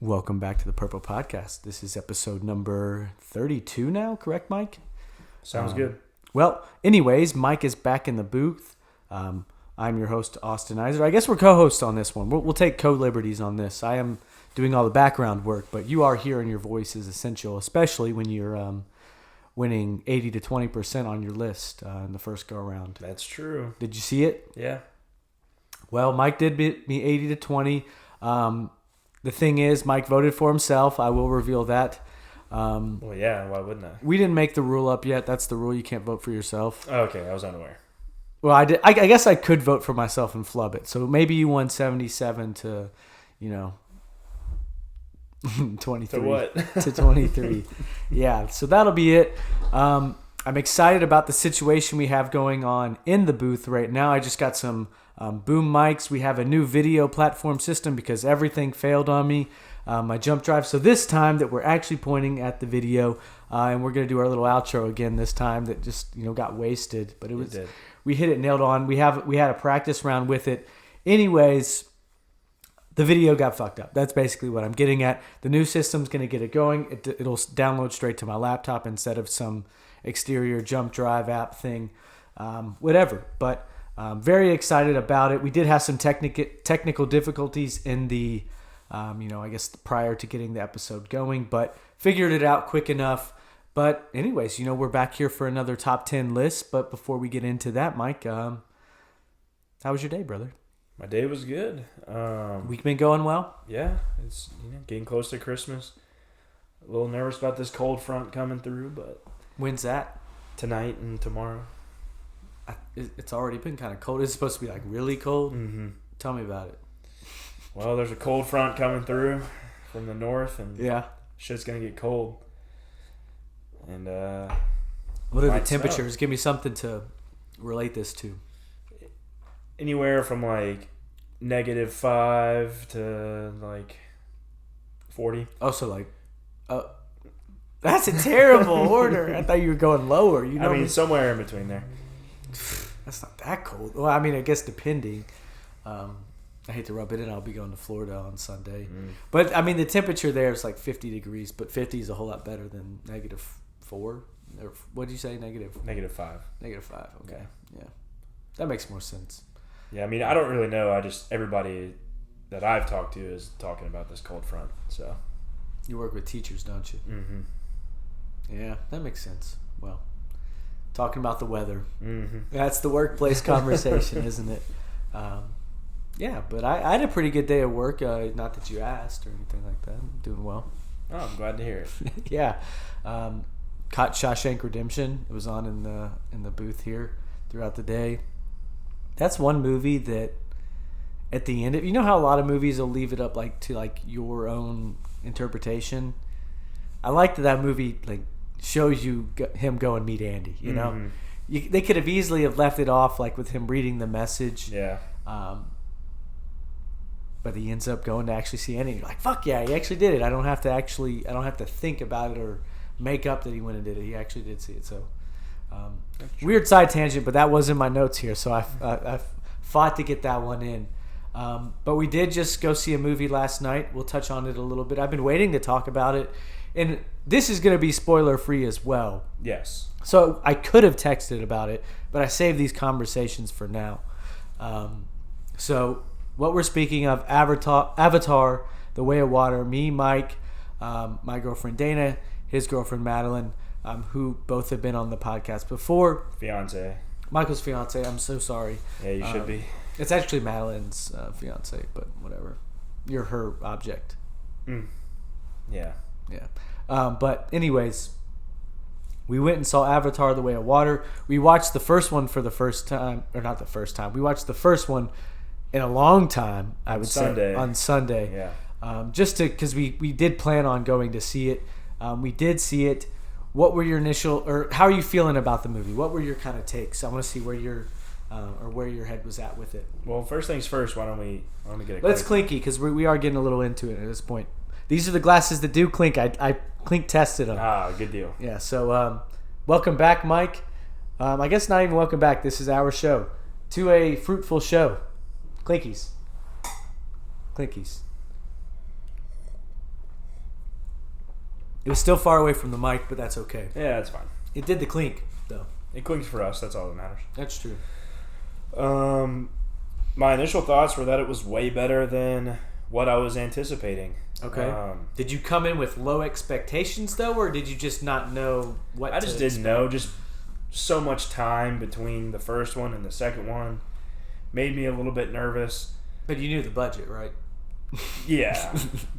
Welcome back to the Purple Podcast. This is episode number 32 now, correct, Mike? Sounds good. Well, anyways, Mike is back in the booth. I'm your host, Austin Iser. I guess we're co-hosts on this one. We'll take co-liberties on this. I am doing all the background work, but you are here and your voice is essential, especially when you're winning 80 to 20% on your list in the first go-around. That's true. Did you see it? Yeah. Well, Mike did beat me 80 to 20. The thing is, Mike voted for himself. I will reveal that. Well, yeah. Why wouldn't I? We didn't make the rule up yet. That's the rule. You can't vote for yourself. Oh, okay, I was unaware. Well, I did. I guess I could vote for myself and flub it. So maybe you won 77 to, 23. To what? To 23. Yeah. So that'll be it. I'm excited about the situation we have going on in the booth right now. I just got some boom mics. We have a new video platform system because everything failed on me. My jump drive. So this time that we're actually pointing at the video, and we're gonna do our little outro again this time that just got wasted, but we hit it nailed on. We had a practice round with it. Anyways, the video got fucked up. That's basically what I'm getting at. The new system's gonna get it going. It'll download straight to my laptop instead of some exterior jump drive app thing, whatever. But very excited about it. We did have some technical difficulties in the I guess prior to getting the episode going, but figured it out quick enough. But anyways, we're back here for another top 10 list. But before we get into that, Mike, how was your day, brother? My day was good. Week been going well? Yeah, it's getting close to Christmas. A little nervous about this cold front coming through, but When's that? tonight and tomorrow. It's already been kind of cold. It's supposed to be like really cold. Mm-hmm. Tell me about it. Well, there's a cold front coming through from the north, and Yeah. shit's gonna get cold. And What are the might temperatures? Give me something to relate this to. anywhere from like -5 to like 40. Oh, so like, that's a terrible order. I thought you were going lower. I mean, somewhere in between there. That's not that cold. Well, I mean, I guess depending. I hate to rub it in. I'll be going to Florida on Sunday. But, I mean, the temperature there is like 50 degrees, but 50 is a whole lot better than -4. Or what did you say? -5. -5. Okay. Yeah. That makes more sense. Yeah, I mean, I don't really know. Everybody that I've talked to is talking about this cold front. So You work with teachers, don't you? Mm-hmm. Yeah, that makes sense. Well, talking about the weather. Mm-hmm. That's the workplace conversation, isn't it? Yeah, but I had a pretty good day at work. Not that you asked or anything like that. I'm doing well. Oh, I'm glad to hear it. Yeah. Caught Shawshank Redemption. It was on in the booth here throughout the day. That's one movie that at the end of, how a lot of movies will leave it up to your own interpretation. I like that movie shows you him go and meet Andy. They could have easily have left it off with him reading the message. Yeah. But he ends up going to actually see Andy. You're like, fuck yeah, he actually did it. I don't have to think about it or make up that he went and did it. He actually did see it. So weird side tangent, but that was in my notes here. So I fought to get that one in. But we did just go see a movie last night. We'll touch on it a little bit. I've been waiting to talk about it. And this is going to be spoiler free as well. Yes. So I could have texted about it, but I saved these conversations for now. So what we're speaking of, Avatar, The Way of Water, me, Mike, my girlfriend Dana, his girlfriend Madeline, who both have been on the podcast before. Fiance. Michael's fiance. I'm so sorry. Yeah, you should be. It's actually Madeline's fiance, but whatever. You're her object. Yeah. Yeah. But anyways, we went and saw Avatar: The Way of Water. We watched the first one for the first time, or not the first time. We watched the first one in a long time, I would say, on Sunday. Yeah. Just because we did plan on going to see it. We did see it. What were your initial, or how are you feeling about the movie? What were your kind of takes? I want to see where your head was at with it. Well, first things first. Why don't we get a Let's clinky, because we are getting a little into it at this point. These are the glasses that do clink. I clink tested them. Ah, good deal. Yeah. So welcome back, Mike. I guess not even welcome back. This is our show. To a fruitful show. Clinkies. Clinkies. It was still far away from the mic, but that's okay. Yeah, that's fine. It did the clink, though. It clinks for us. That's all that matters. That's true. My initial thoughts were that it was way better than what I was anticipating. Okay. Did you come in with low expectations, though, or did you just not know what I just didn't know. Just so much time between the first one and the second one made me a little bit nervous. But you knew the budget, right? Yeah.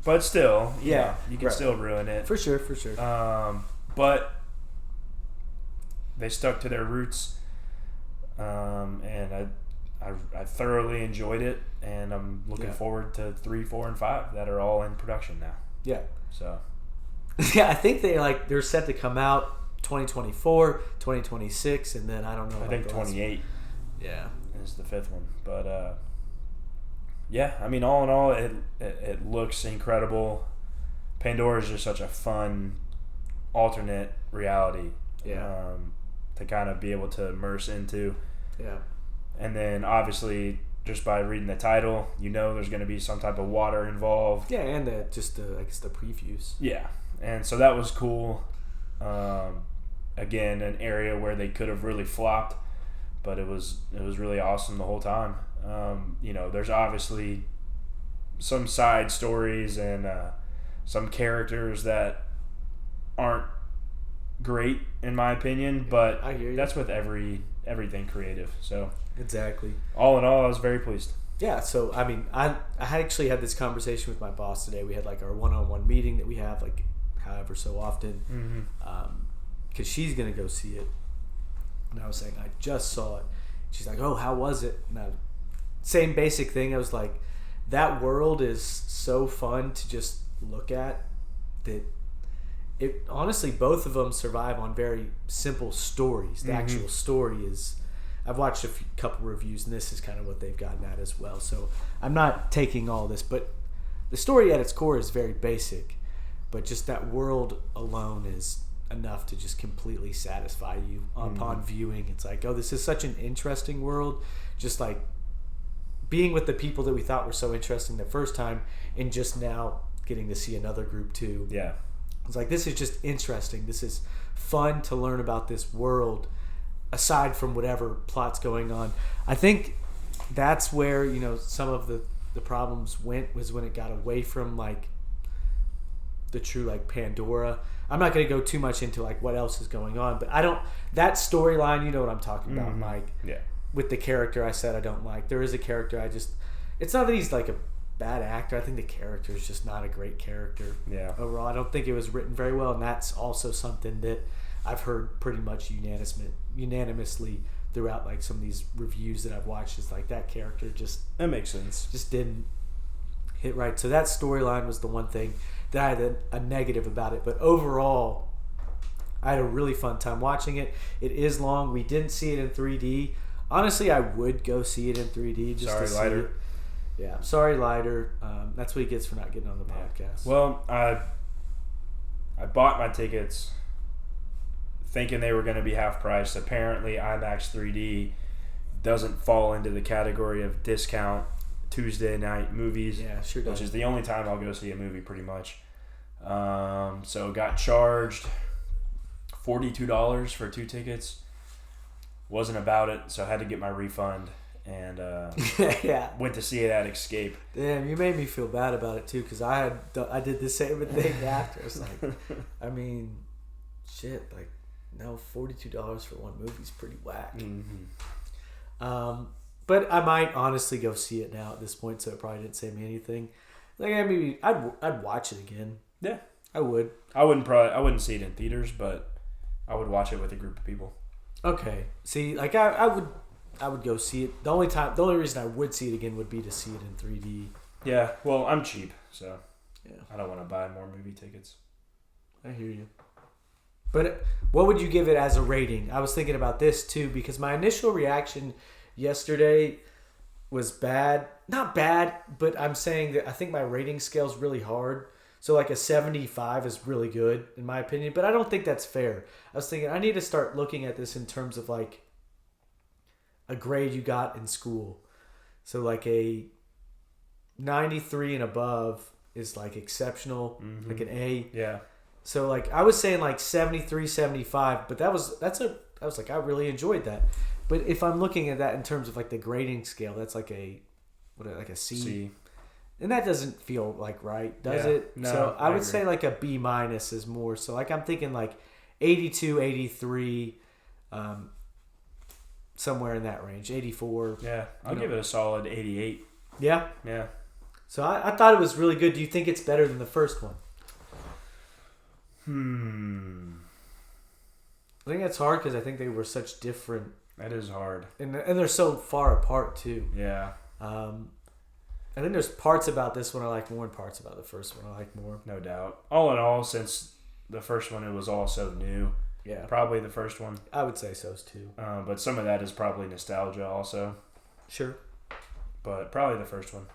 But still, yeah, you can still ruin it. For sure. But they stuck to their roots, and I thoroughly enjoyed it, and I'm looking forward to 3, 4, and 5 that are all in production now. Yeah. So. Yeah, I think they're set to come out 2024, 2026, and then I don't know. I think 28. Yeah. Is the 5th one, but yeah, I mean, all in all, it looks incredible. Pandora is just such a fun alternate reality. Yeah. To kind of be able to immerse into. Yeah. And then obviously, just by reading the title, there's going to be some type of water involved. Yeah, and I guess the previews. Yeah, and so that was cool. Again, an area where they could have really flopped, but it was really awesome the whole time. There's obviously some side stories and some characters that aren't great in my opinion, but I hear you. That's with everything creative. So exactly. All in all, I was very pleased. Yeah, so I mean, I actually had this conversation with my boss today. We had like our one-on-one meeting that we have like however so often, because she's gonna go see it, and I was saying I just saw it. She's like, "Oh, how was it?" And same basic thing. I was like, that world is so fun to just look at that. It honestly, both of them survive on very simple stories. The actual story is, I've watched a couple reviews, and this is kind of what they've gotten at as well. So I'm not taking all this, but the story at its core is very basic. But just that world alone is enough to just completely satisfy you upon viewing. It's like, oh, this is such an interesting world. Just like being with the people that we thought were so interesting the first time, and just now getting to see another group too. Yeah. It's like, this is just interesting. This is fun to learn about this world aside from whatever plot's going on. I think that's where, some of the problems went, was when it got away from like the true like Pandora. I'm not going to go too much into like what else is going on, but that storyline, you know what I'm talking about, Mike. Yeah. With the character I said I don't like. There is a character it's not that he's like a bad actor. I think the character is just not a great character. Yeah. Overall, I don't think it was written very well, and that's also something that I've heard pretty much unanimously throughout like some of these reviews that I've watched. Is like that character that makes sense. Just didn't hit right. So that storyline was the one thing that I had a negative about it. But overall, I had a really fun time watching it. It is long. We didn't see it in 3D. Honestly, I would go see it in 3D just to see Lighter. it. Yeah, I'm sorry, Lighter. That's what he gets for not getting on the podcast. Well, I bought my tickets thinking they were going to be half price. Apparently, IMAX 3D doesn't fall into the category of discount Tuesday night movies. Yeah, sure does. Which is the only time I'll go see a movie, pretty much. So got charged $42 for 2 tickets. Wasn't about it, so I had to get my refund. And went to see it at Escape. Damn, you made me feel bad about it too, because I did the same thing after. It's like, I mean, shit, like, no, $42 for one movie is pretty whack. But I might honestly go see it now at this point, so it probably didn't save me anything. Like, I mean, I'd watch it again. Yeah, I would. I wouldn't see it in theaters, but I would watch it with a group of people. Okay, see, like I would go see it. The only reason I would see it again would be to see it in 3D. Yeah, well, I'm cheap, so yeah, I don't want to buy more movie tickets. I hear you. But what would you give it as a rating? I was thinking about this too, because my initial reaction yesterday was bad. Not bad, but I'm saying that I think my rating scale is really hard. So like a 75 is really good in my opinion, but I don't think that's fair. I was thinking I need to start looking at this in terms of like a grade you got in school. So like a 93 and above is like exceptional, like an A. Yeah. So like I was saying like 73, 75, but I was like I really enjoyed that. But if I'm looking at that in terms of like the grading scale, that's like a C. C. And that doesn't feel like right, does it? No, so I would agree. say like a B- is more. So like I'm thinking like 82, 83, somewhere in that range. 84. Yeah, I'll give it a solid 88. Yeah. Yeah. So I thought it was really good. Do you think it's better than the first one? I think that's hard because I think they were such different. That is hard. And they're so far apart too. Yeah. I think there's parts about this one I like more and parts about the first one I like more. No doubt. All in all, since the first one, it was all so new. Yeah. Probably the first one. I would say so too. But some of that is probably nostalgia also. Sure. But probably the first one.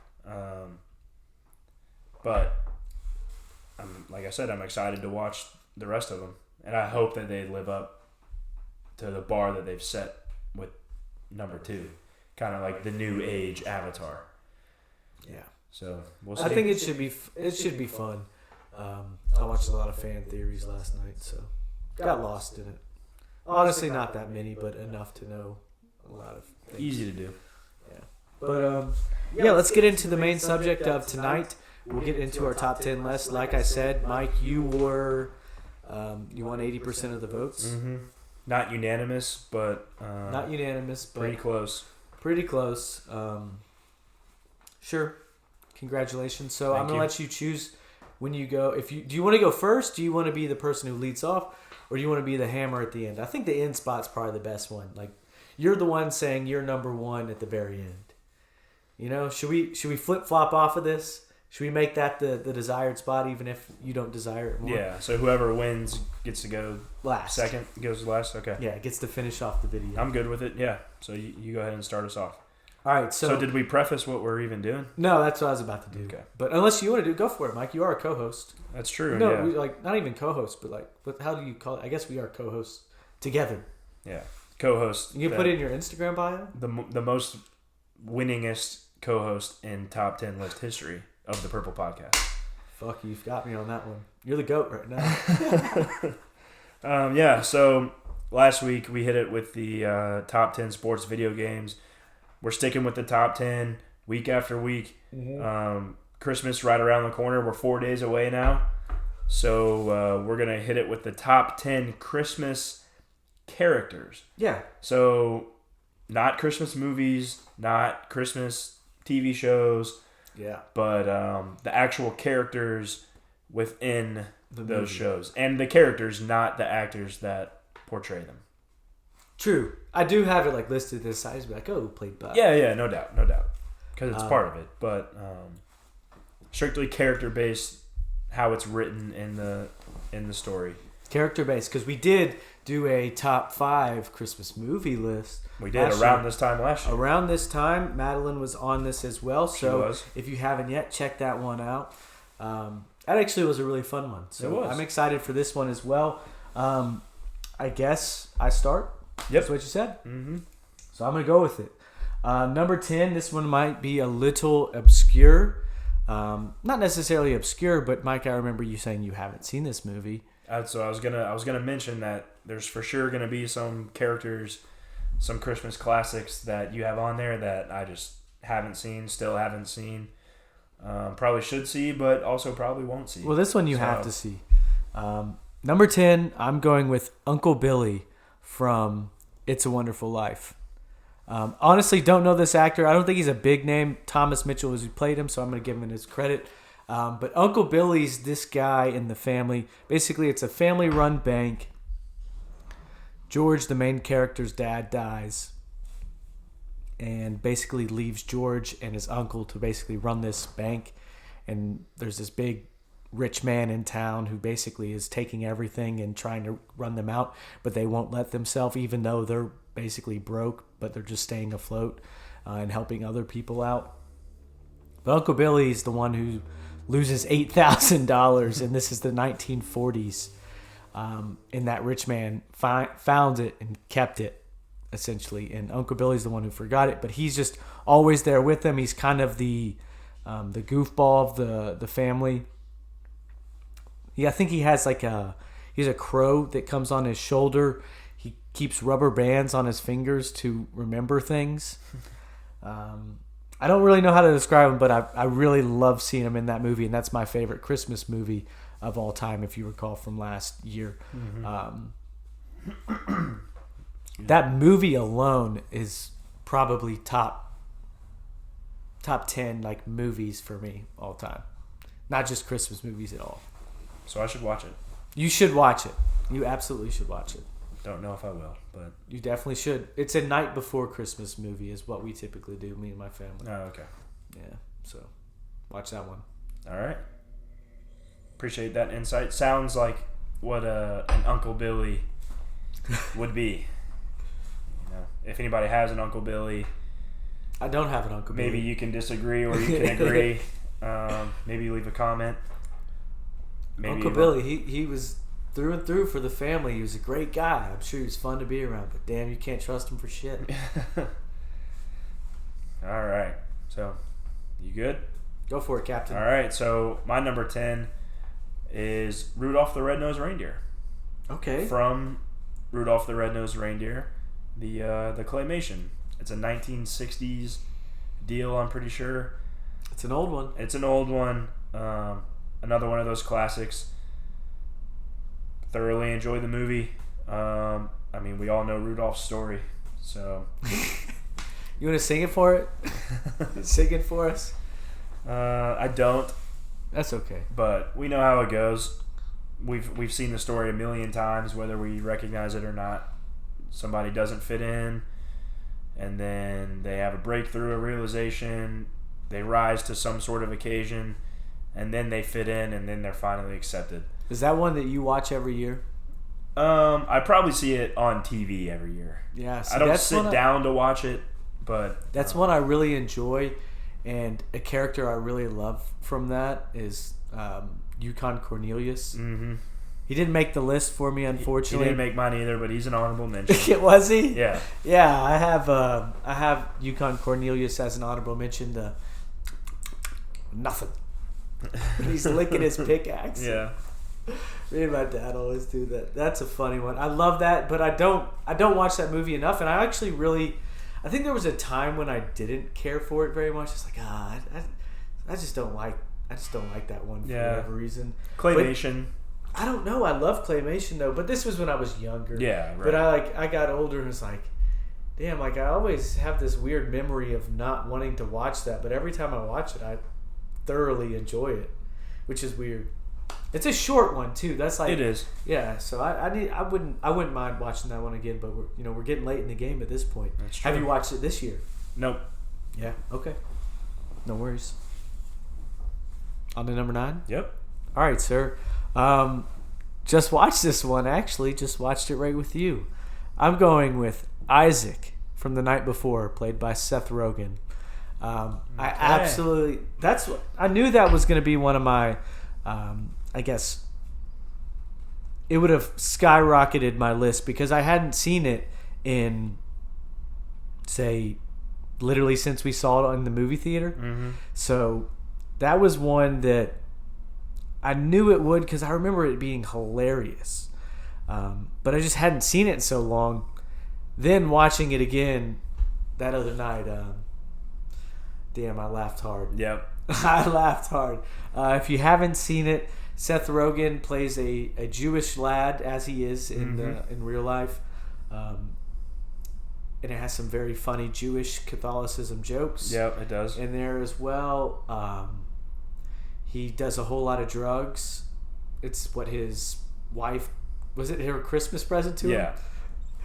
But like I said, I'm excited to watch the rest of them. And I hope that they live up to the bar that they've set with number 2. Kind of like the new age Avatar. Yeah. So we'll see. I think it should be fun. I watched a lot of fan theories last night, so got lost in it. Honestly, not that many, but enough to know a lot of things. Easy to do. Yeah. But yeah, let's get into the main subject of tonight. We'll get into our top 10 list. Like I said, Mike, you were you won 80% of the votes. Mm-hmm. Not unanimous, but not unanimous, but pretty close. Pretty close. Sure. Congratulations. So I'm gonna let you choose when you go. Do you want to go first? Do you want to be the person who leads off, or do you want to be the hammer at the end? I think the end spot's probably the best one. Like you're the one saying you're number 1 at the very end. You know, should we flip flop off of this? Should we make that the desired spot, even if you don't desire it more? Yeah. So whoever wins gets to go last. Second goes last. Okay. Yeah, gets to finish off the video. I'm good with it. Yeah. So you go ahead and start us off. All right. So did we preface what we're even doing? No, that's what I was about to do. Okay. But unless you want to go for it, Mike. You are a co-host. That's true. No, yeah. we, like not even co-host, but like, how do you call it? I guess we are co-hosts together. Yeah. Co-host. You can put it in your Instagram bio. The most winningest co-host in top 10 list history of the Purple Podcast. Fuck, you've got me on that one. You're the GOAT right now. Yeah. So last week we hit it with the top 10 sports video games. We're sticking with the top 10 week after week. Mm-hmm. Christmas right around the corner. We're 4 days away now. So we're going to hit it with the top 10 Christmas characters. Yeah. So not Christmas movies, not Christmas TV shows. Yeah. But the actual characters within those movie. shows. And the characters, not the actors that portray them. True. I do have it like listed this side. Be like, oh, who played Buck? Yeah, no doubt. Because it's part of it. But strictly character-based, how it's written in the story. Character-based. Because we did do a top 5 Christmas movie list. We did around this time last year. Around this time, Madeline was on this as well. So was. If you haven't yet, check that one out. That actually was a really fun one. So it was. I'm excited for this one as well. I guess I start. Yep. That's what you said? Mm-hmm. So I'm going to go with it. Number 10, this one might be a little obscure. Not necessarily obscure, but Mike, I remember you saying you haven't seen this movie. So I was gonna mention that there's for sure gonna be some characters, some Christmas classics that you have on there that I just still haven't seen. Probably should see, but also probably won't see. Well, this one you have to see. Number 10, I'm going with Uncle Billy from It's a Wonderful Life. Honestly, don't know this actor. I don't think he's a big name. Thomas Mitchell is who played him, so I'm going to give him his credit. But Uncle Billy's this guy in the family. Basically, it's a family-run bank. George, the main character's dad, dies and basically leaves George and his uncle to basically run this bank. And there's this big rich man in town who basically is taking everything and trying to run them out, but they won't let themselves, even though they're basically broke, but they're just staying afloat and helping other people out. But Uncle Billy is the one who loses $8,000, and this is the 1940s. And that rich man found it and kept it, essentially. And Uncle Billy's the one who forgot it, but he's just always there with them. He's kind of the goofball of the family. I think he has he's a crow that comes on his shoulder. He keeps rubber bands on his fingers to remember things. I don't really know how to describe him, but I really love seeing him in that movie, and that's my favorite Christmas movie of all time, if you recall from last year. That movie alone is probably top 10 like movies for me all time. Not just Christmas movies at all. So I should watch it. You should watch it. You absolutely should watch it. Don't know if I will, but you definitely should. It's a night before Christmas movie is what we typically do, me and my family. Oh, okay. Yeah, so watch that one. All right. Appreciate that insight. Sounds like what an Uncle Billy would be. If anybody has an Uncle Billy, I don't have an Uncle Billy. Maybe you can disagree or you can agree. Maybe leave a comment. Maybe Uncle Billy, he was through and through for the family. He was a great guy. I'm sure he was fun to be around, but damn, you can't trust him for shit. All right. So, you good? Go for it, Captain. All right. So, my number 10 is Rudolph the Red-Nosed Reindeer. Okay. From Rudolph the Red-Nosed Reindeer, the claymation. It's a 1960s deal, I'm pretty sure. It's an old one. It's an old one. Another one of those classics. Thoroughly enjoy the movie. I mean, we all know Rudolph's story, so. You want to sing it for it? Sing it for us? I don't. That's okay. But we know how it goes. We've seen the story a million times, whether we recognize it or not. Somebody doesn't fit in, and then they have a breakthrough, a realization. They rise to some sort of occasion, and then they fit in, and then they're finally accepted. Is that one that you watch every year? I probably see it on TV every year. Yeah, I don't sit down to watch it, but that's one I really enjoy, and a character I really love from that is Yukon Cornelius. Mm-hmm. He didn't make the list for me, unfortunately. He didn't make mine either, but he's an honorable mention. Was he? Yeah. Yeah, I have Yukon Cornelius as an honorable mention. Nothing. He's licking his pickaxe. Yeah. Me and my dad always do that. That's a funny one. I love that, but I don't watch that movie enough, and I actually really, I think there was a time when I didn't care for it very much. It's like I just don't like that one for whatever reason. Claymation. But I don't know. I love claymation though, but this was when I was younger. Yeah, right. But I got older and it's like, damn, like I always have this weird memory of not wanting to watch that, but every time I watch it, I thoroughly enjoy it, which is weird. It's a short one too. That's like it is. Yeah, so I wouldn't mind watching that one again, but we're getting late in the game at this point. That's true. Have you watched it this year? Nope. Yeah. Okay. No worries. On to number 9. Yep. All right, sir. Just watched this one. Actually, just watched it right with you. I'm going with Isaac from The Night Before, played by Seth Rogen. I absolutely. I knew that was going to be one of my. I guess it would have skyrocketed my list because I hadn't seen it in, say, literally since we saw it in the movie theater. Mm-hmm. So that was one that I knew it would because I remember it being hilarious. But I just hadn't seen it in so long. Then watching it again that other night, damn, I laughed hard. Yep. I laughed hard. If you haven't seen it, Seth Rogen plays a Jewish lad as he is in real life, and it has some very funny Jewish Catholicism jokes. Yep, it does. In there as well. He does a whole lot of drugs. It's what his wife, was it her Christmas present to him? Yeah,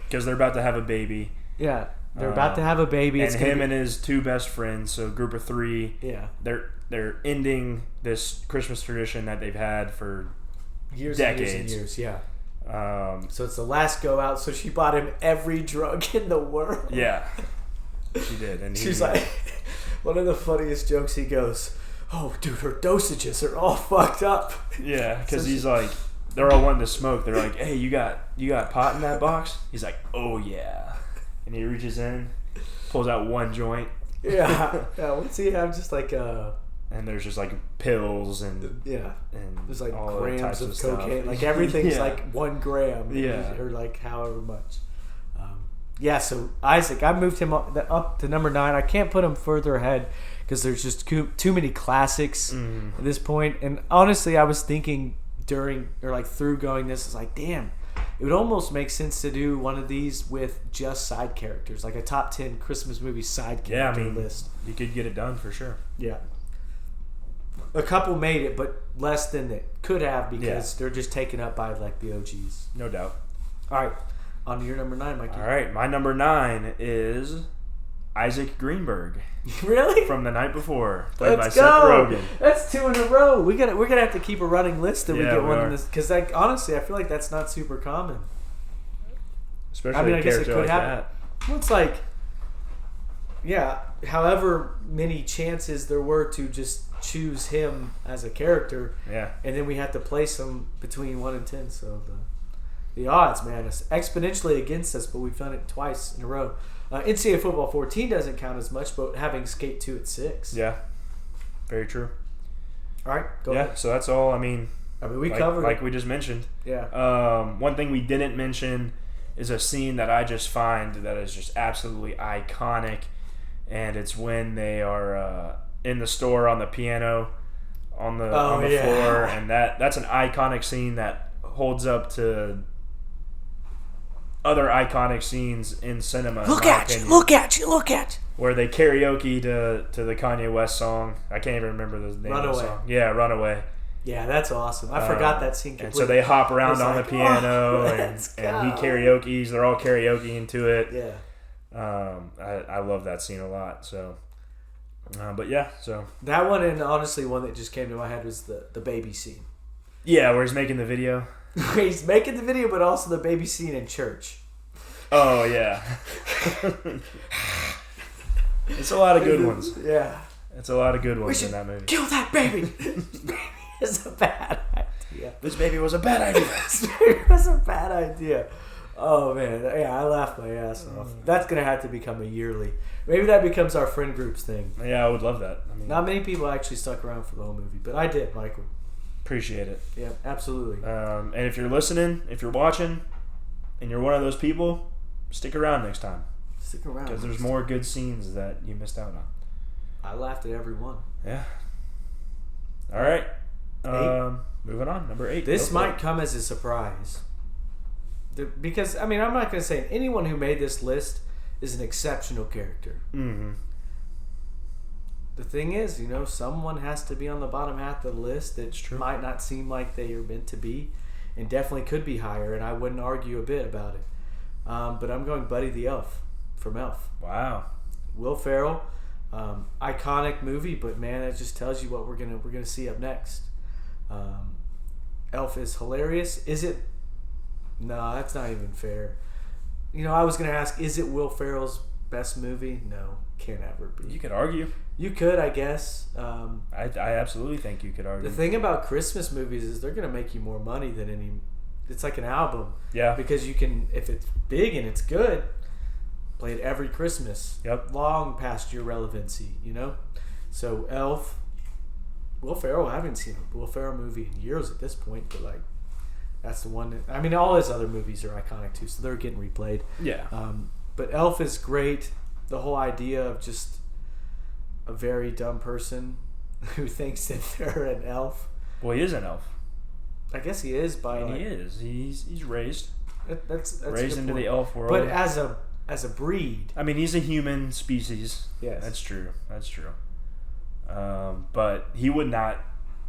because they're about to have a baby. Yeah. They're about to have a baby. And him and his 2 best friends, so a group of 3. Yeah. They're ending this Christmas tradition that they've had for years decades. And years, yeah. So it's the last go out, so she bought him every drug in the world. Yeah. She did. And she's like, one of the funniest jokes, he goes, "Oh, dude, her dosages are all fucked up." Yeah, because he's like, they're all wanting to smoke. They're like, "Hey, you got pot in that box?" He's like, "Oh, yeah." And he reaches in, pulls out one joint. Yeah. What's he have? Just like a and there's just like pills and there's like all grams types of stuff. cocaine. Like everything's Yeah. like 1 gram, Yeah. or like however much. So Isaac, I moved him up to number 9. I can't put him further ahead because there's just too many classics at this point. And honestly, I was thinking through going this, is like, damn, it would almost make sense to do one of these with just side characters, like a top 10 Christmas movie side character list. You could get it done for sure. Yeah. A couple made it, but less than it could have because they're just taken up by like the OGs. No doubt. All right. On to your number 9, Mikey. All right. My number 9 is Isaac Greenberg. Really? From The Night Before, played by Let's Seth go. Rogen. That's 2 in a row. We're gonna have to keep a running list that we Yeah, get we one are. in this, because like honestly, I feel like that's not super common. Especially I guess it character could like happen. that. Well, it's like, however many chances there were to just choose him as a character, and then we had to place him between 1 and 10. So the odds, man, is exponentially against us, but we've done it twice in a row. NCAA Football 14 doesn't count as much, but having Skate 2 at 6. Yeah, very true. All right, go ahead. So that's all. I mean, we covered like it. we just mentioned. Yeah. One thing we didn't mention is a scene that I just find that is just absolutely iconic, and it's when they are in the store on the piano on the floor, and that's an iconic scene that holds up to other iconic scenes in cinema. Look at you! Where they karaoke to the Kanye West song. I can't even remember the name of the song. Yeah, Runaway. Yeah, that's awesome. I forgot that scene completely. And so they hop around on the piano, and let's he go. karaoke's. They're all karaokeing to it. Yeah. I love that scene a lot. So, but yeah, so that one, and honestly, one that just came to my head was the baby scene. Yeah, where he's making the video. He's making the video, but also the baby scene in church. Oh yeah. It's a lot of good ones. Yeah. It's a lot of good ones in that movie. Kill that baby. This baby is a bad idea. This baby was a bad idea. This baby was a bad idea. Oh man, yeah, I laughed my ass off. That's gonna have to become a yearly. Maybe that becomes our friend group's thing. Yeah, I would love that. I mean, not many people actually stuck around for the whole movie, but I did, Michael. Appreciate it. Yeah, absolutely. And if you're listening, if you're watching, and you're one of those people, stick around next time. Stick around. Because there's more good scenes that you missed out on. I laughed at every one. Yeah. All right. Moving on. Number 8. This might come as a surprise. Because, I mean, I'm not going to say anyone who made this list is an exceptional character. Mm-hmm. The thing is, someone has to be on the bottom half of the list that might not seem like they are meant to be, and definitely could be higher, and I wouldn't argue a bit about it. But I'm going Buddy the Elf from Elf. Wow. Will Ferrell, iconic movie, but man, it just tells you what we're gonna see up next. Elf is hilarious. Is it? No, that's not even fair. I was gonna ask, is it Will Ferrell's best movie? No, can't ever be. You could argue. You could, I guess. I absolutely think you could argue. The thing about Christmas movies is they're gonna make you more money than any. It's like an album. Yeah. Because you can, if it's big and it's good, play it every Christmas. Yep. Long past your relevancy, So Elf, Will Ferrell. I haven't seen a Will Ferrell movie in years at this point, but like, that's the one. All his other movies are iconic too, so they're getting replayed. Yeah. But Elf is great. The whole idea of just a very dumb person who thinks that they're an elf. Well, he is an elf. I guess he is He is. He's raised. That's raised into point. the elf world. But as a breed. He's a human species. Yes. That's true. But he would not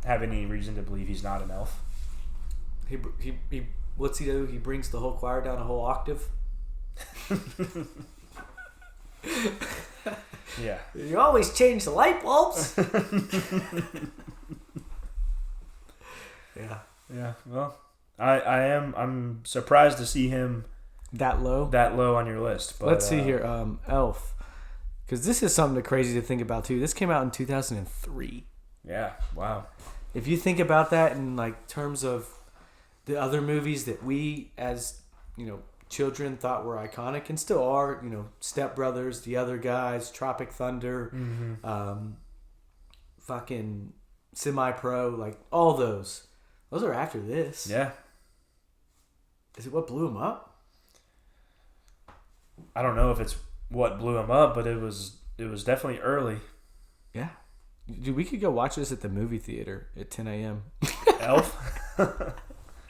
have any reason to believe he's not an elf. He what's he do? He brings the whole choir down a whole octave. Yeah. You always change the light bulbs. Yeah. Yeah. Well, I'm surprised to see him that low on your list. But, let's see here. Elf, because this is something crazy to think about too. This came out in 2003. Yeah. Wow. If you think about that in like terms of the other movies that we as children thought were iconic and still are, Step Brothers, The Other Guys, Tropic Thunder, fucking Semi-Pro, like all those. Those are after this. Yeah. Is it what blew him up? I don't know if it's what blew him up, but it was definitely early. Yeah. Dude, we could go watch this at the movie theater at 10 a.m. Elf?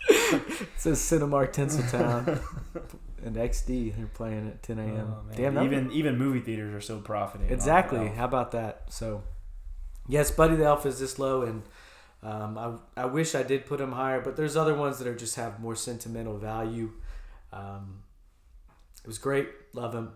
It says Cinemark Tinseltown and XD. They're playing at 10 a.m. Oh, Damn, even movie theaters are still profiting. Exactly. How about that? So, yes, Buddy the Elf is this low, and I wish I did put him higher, but there's other ones that are just have more sentimental value. It was great. Love him.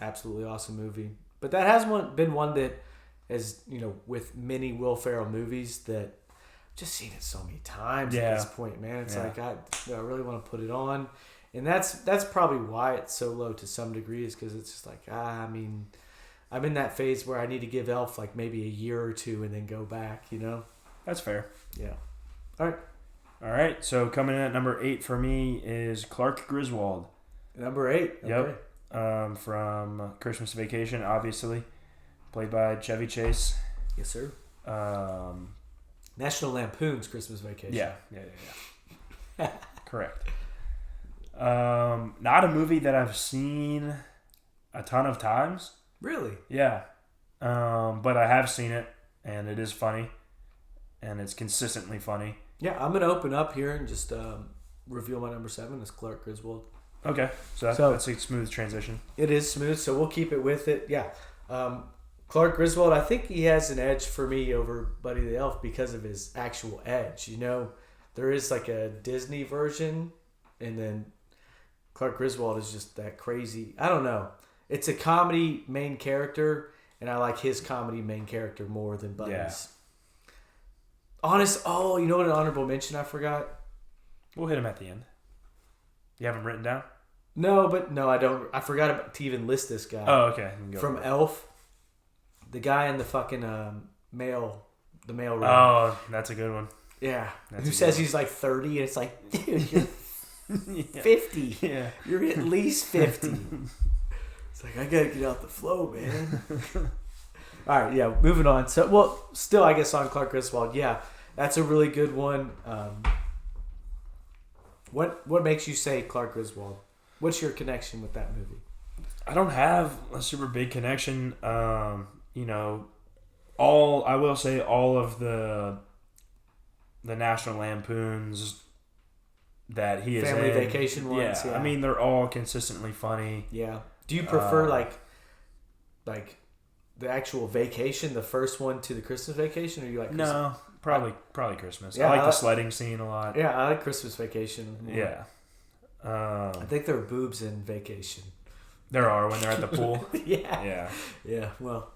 Absolutely awesome movie. But that has been one that has, with many Will Ferrell movies that I've just seen it so many times at this point, man. It's like I really want to put it on. And that's probably why it's so low to some degree, is because it's just like, I'm in that phase where I need to give Elf like maybe a year or two and then go back, That's fair. Yeah. All right. So coming in at number 8 for me is Clark Griswold. Number 8. Okay. Yep. From Christmas Vacation, obviously, played by Chevy Chase. Yes, sir. National Lampoon's Christmas Vacation. Yeah. Correct. Not a movie that I've seen a ton of times. Really? Yeah. But I have seen it, and it is funny, and it's consistently funny. Yeah, I'm going to open up here and just reveal my number 7 is Clark Griswold. Okay, so that's a smooth transition. It is smooth, so we'll keep it with it. Yeah. Clark Griswold, I think he has an edge for me over Buddy the Elf because of his actual edge. There is like a Disney version, and then Clark Griswold is just that crazy. I don't know. It's a comedy main character, and I like his comedy main character more than Buddy's. Yeah. You know what, an honorable mention I forgot? We'll hit him at the end. You have him written down? No, I don't. I forgot to even list this guy. Oh, okay. From Elf. The guy in the fucking mail room. Oh, that's a good one. Yeah. Who says he's like 30, and it's like, dude, you're 50. Yeah. You're at least 50. It's like, I gotta get out the flow, man. All right, yeah, moving on. So, still, I guess on Clark Griswold, yeah, that's a really good one. What makes you say Clark Griswold? What's your connection with that movie? I don't have a super big connection. I will say all of the National Lampoons that he is Family in. Vacation ones. Yeah, I mean, they're all consistently funny. Yeah. Do you prefer like the actual Vacation, the first one, to the Christmas Vacation, or you like Christmas? No, probably Christmas. Yeah, I like the sledding scene a lot. Yeah, I like Christmas Vacation more. Yeah. I think there are boobs in Vacation. There are when they're at the pool. Yeah. Yeah. Well,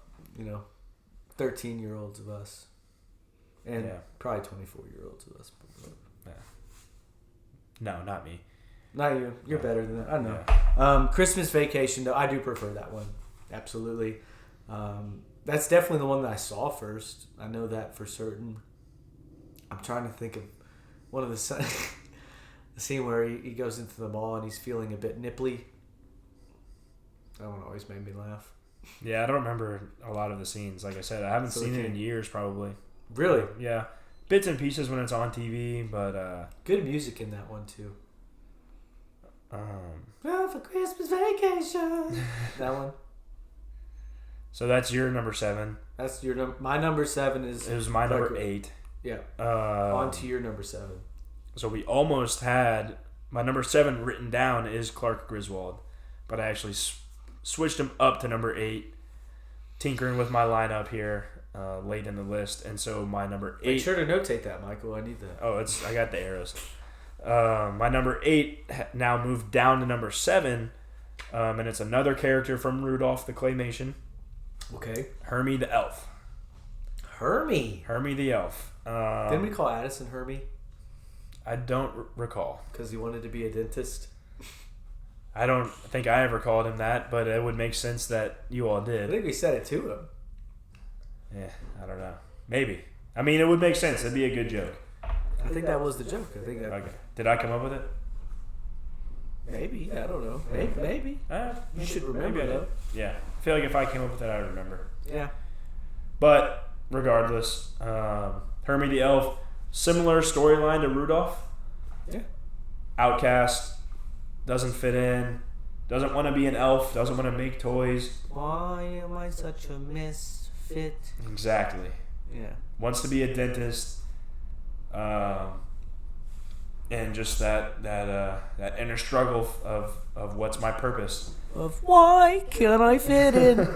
13-year-olds of us, and probably 24-year-olds of us. Yeah. No, not me. Not you. You're better than that. I know. Yeah. Christmas Vacation, though, I do prefer that one. Absolutely. That's definitely the one that I saw first. I know that for certain. I'm trying to think of one of the scene where he goes into the mall and he's feeling a bit nipply. That one always made me laugh. Yeah, I don't remember a lot of the scenes. Like I said, I haven't seen it in years, probably. Really? Yeah. Bits and pieces when it's on TV, but... good music in that one, too. For Christmas Vacation. That one. So that's your number 7. That's your number. My number 7 is... It was my number 8. Yeah. On to your number 7. So we almost had... My number 7 written down is Clark Griswold. But I actually switched him up to number 8. Tinkering with my lineup here late in the list. And so my number 8... Make sure to notate that, Michael. I need that. Oh, I got the arrows. My number 8 now moved down to number 7. And it's another character from Rudolph the Claymation. Okay. Hermie the Elf. Hermie the Elf. Didn't we call Addison Hermie? I don't recall. Because he wanted to be a dentist? I don't think I ever called him that, but it would make sense that you all did. I think we said it to him. Yeah, I don't know. Maybe. I mean, it would make sense. It'd be a good joke. I think that was the joke. Okay. Did I come up with it? Maybe. I don't know. Maybe. You should remember, though. Yeah. I feel like if I came up with it, I would remember. Yeah. But regardless, Hermie the Elf, similar storyline to Rudolph. Yeah. Outcast, doesn't fit in, doesn't want to be an elf, doesn't want to make toys. Why am I such a misfit? Exactly. Yeah. Wants to be a dentist. And just that inner struggle of what's my purpose. Of why can't I fit in?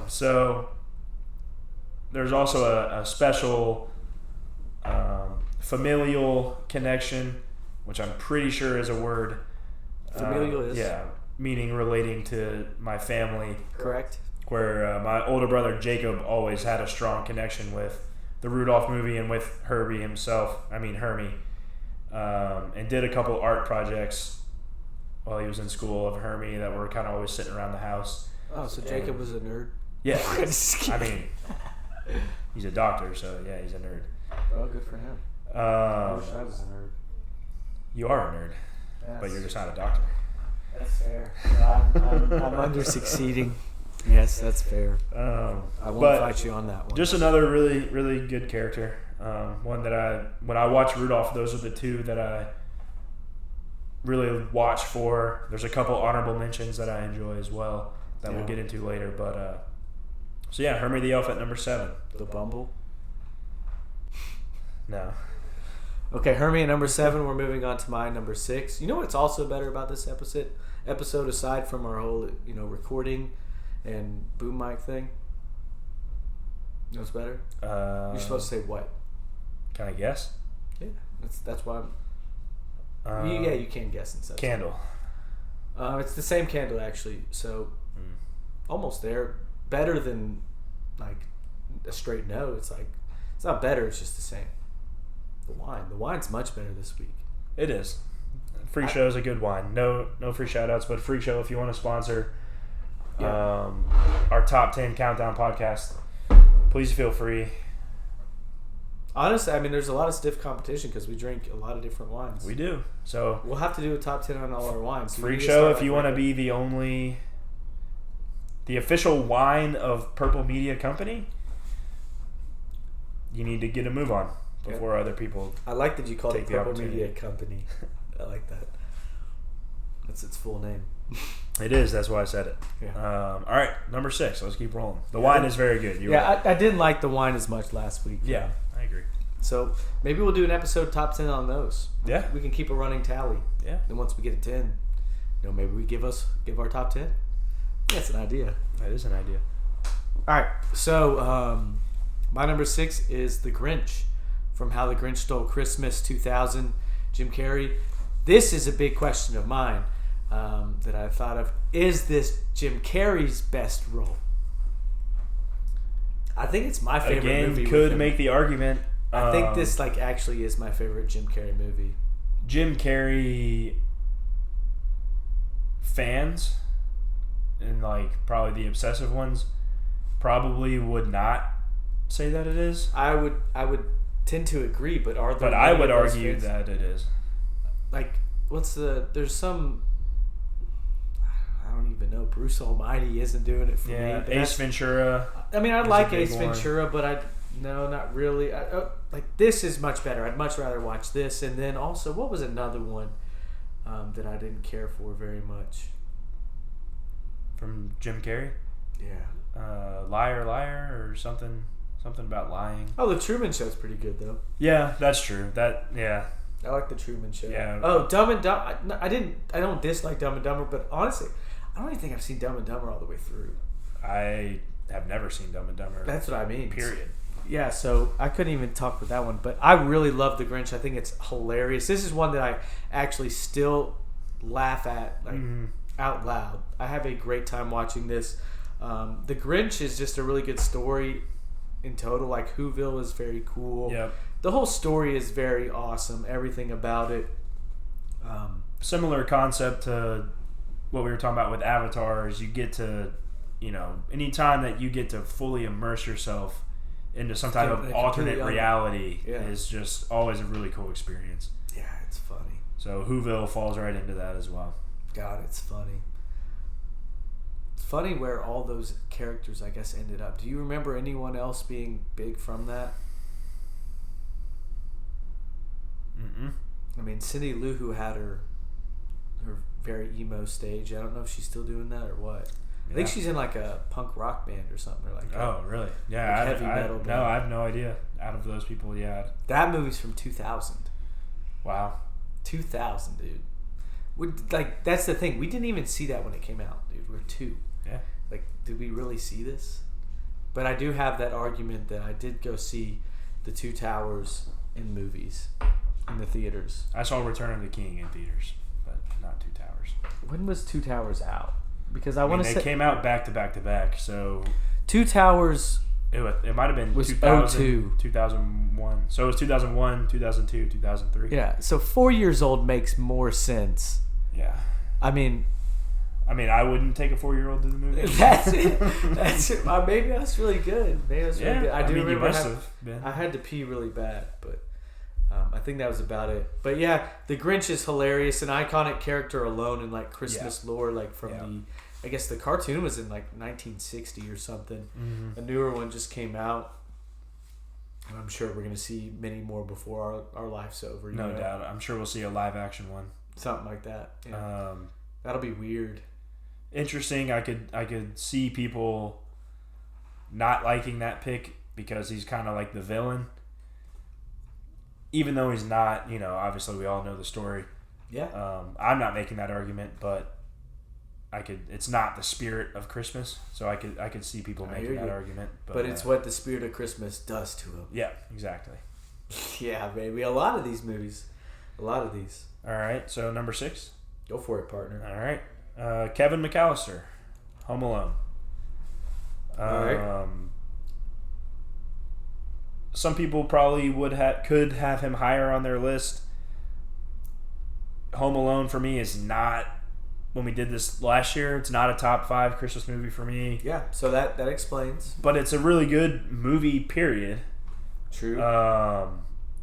So there's also a special familial connection, which I'm pretty sure is a word. Familial is? Yeah, meaning relating to my family. Correct. Where my older brother Jacob always had a strong connection with the Rudolph movie and with Hermie, and did a couple art projects while he was in school of Hermie that were kind of always sitting around the house. Oh, so Jacob was a nerd? Yeah. I mean, he's a doctor, so yeah, he's a nerd. Oh, good for him. I wish I was a nerd. You are a nerd, but you're just not a doctor. That's fair. I'm under succeeding. Yes, that's fair. I won't fight you on that one. Just another really, really good character. One that when I watch Rudolph, those are the two that I really watch for. There's a couple honorable mentions that I enjoy as well that we'll get into later. But so yeah, Hermie the Elf at number 7. The Bumble? No. Okay, Hermie at number 7. We're moving on to my number 6. You know what's also better about this episode aside from our whole recording and boom mic thing? You know what's better? You're supposed to say what? Can I guess? Yeah, that's why I'm... you can guess and stuff. Candle. It's the same candle, actually. So, almost there. Better than, like, a straight no. It's like, it's not better, it's just the same. The wine's much better this week. It is. Freak Show is a good wine. No free shout-outs, but Freak Show, if you want to sponsor our top 10 countdown podcast, please feel free. Honestly, I mean, there's a lot of stiff competition because we drink a lot of different wines. We do. So we'll have to do a top 10 on all our wines. Freak Show, if you want to be the official wine of Purple Media Company, you need to get a move on before other people. I like that you called it Purple Media Company. I like that. That's its full name. It is. That's why I said it. Yeah. All right, number 6. Let's keep rolling. The wine is very good. I didn't like the wine as much last week. Yeah, I agree. So maybe we'll do an episode top 10 on those. Yeah. We can keep a running tally. Yeah. Then once we get to 10, maybe we give our top 10. That's an idea. That is an idea. All right. So my number 6 is The Grinch from How the Grinch Stole Christmas 2000. Jim Carrey. This is a big question of mine that I've thought of. Is this Jim Carrey's best role? I think it's my favorite movie. Could make the argument. I think this actually is my favorite Jim Carrey movie. Jim Carrey fans, and probably the obsessive ones, probably would not say that it is. I would tend to agree, but are there? But I would argue that it is. There's some, I don't even know. Bruce Almighty isn't doing it for me. Yeah, Ace Ventura. I mean, I like Ace Ventura, but no, not really. This is much better. I'd much rather watch this. And then also, what was another one that I didn't care for very much? From Jim Carrey? Yeah. Liar, Liar, or something about lying. Oh, The Truman Show's pretty good, though. Yeah, that's true. I like The Truman Show. Yeah. Oh, Dumb and Dumber. I don't dislike Dumb and Dumber, but honestly, I don't even think I've seen Dumb and Dumber all the way through. I have never seen Dumb and Dumber. That's what I mean. Period. Yeah, so I couldn't even talk with that one, but I really love The Grinch. I think it's hilarious. This is one that I actually still laugh at out loud. I have a great time watching this. The Grinch is just a really good story in total. Whoville is very cool. Yep. The whole story is very awesome. Everything about it. Similar concept to what we were talking about with Avatar is you get to, anytime that you get to fully immerse yourself into some type of alternate reality is just always a really cool experience. Yeah, it's funny. So Whoville falls right into that as well. God, it's funny. It's funny where all those characters, I guess, ended up. Do you remember anyone else being big from that? Mm-mm. I mean, Cindy Lou Who had her very emo stage. I don't know if she's still doing that or what. I think she's in like a punk rock band or something. Or like really? Yeah, like heavy metal band. No, I have no idea. Out of those people, yeah. That movie's from 2000. Wow. 2000, dude. That's the thing. We didn't even see that when it came out, dude. We're 2. Yeah. Like, did we really see this? But I do have that argument that I did go see The Two Towers in movies, in the theaters. I saw Return of the King in theaters, but not Two Towers. When was Two Towers out? Because they came out back to back to back, so... Two Towers... It might have been was 2002. 2001. So it was 2001, 2002, 2003. Yeah, so 4 years old makes more sense. Yeah. I mean, I wouldn't take a 4-year-old to the movie. That's it. That's it. Maybe I was really good. Maybe I was really good. I do remember you must have been. I had to pee really bad, but I think that was about it. But yeah, the Grinch is hilarious, an iconic character alone in like Christmas lore, like from the, I guess the cartoon was in like 1960 or something. Mm-hmm. A newer one just came out. And I'm sure we're going to see many more before our life's over. No doubt. I'm sure we'll see a live action one. Something like that. Yeah. That'll be weird. Interesting. I could see people not liking that pick because he's kind of like the villain. Even though he's not, obviously we all know the story. Yeah. I'm not making that argument, but it's not the spirit of Christmas, so I could see people making that argument. But it's what the spirit of Christmas does to him. Yeah, exactly. Yeah, baby. A lot of these movies. A lot of these. All right, so number 6. Go for it, partner. All right. Kevin McAllister, Home Alone. All right. Some people probably could have him higher on their list. Home Alone for me is not, when we did this last year, it's not a top 5 Christmas movie for me. Yeah, so that explains. But it's a really good movie, period. True.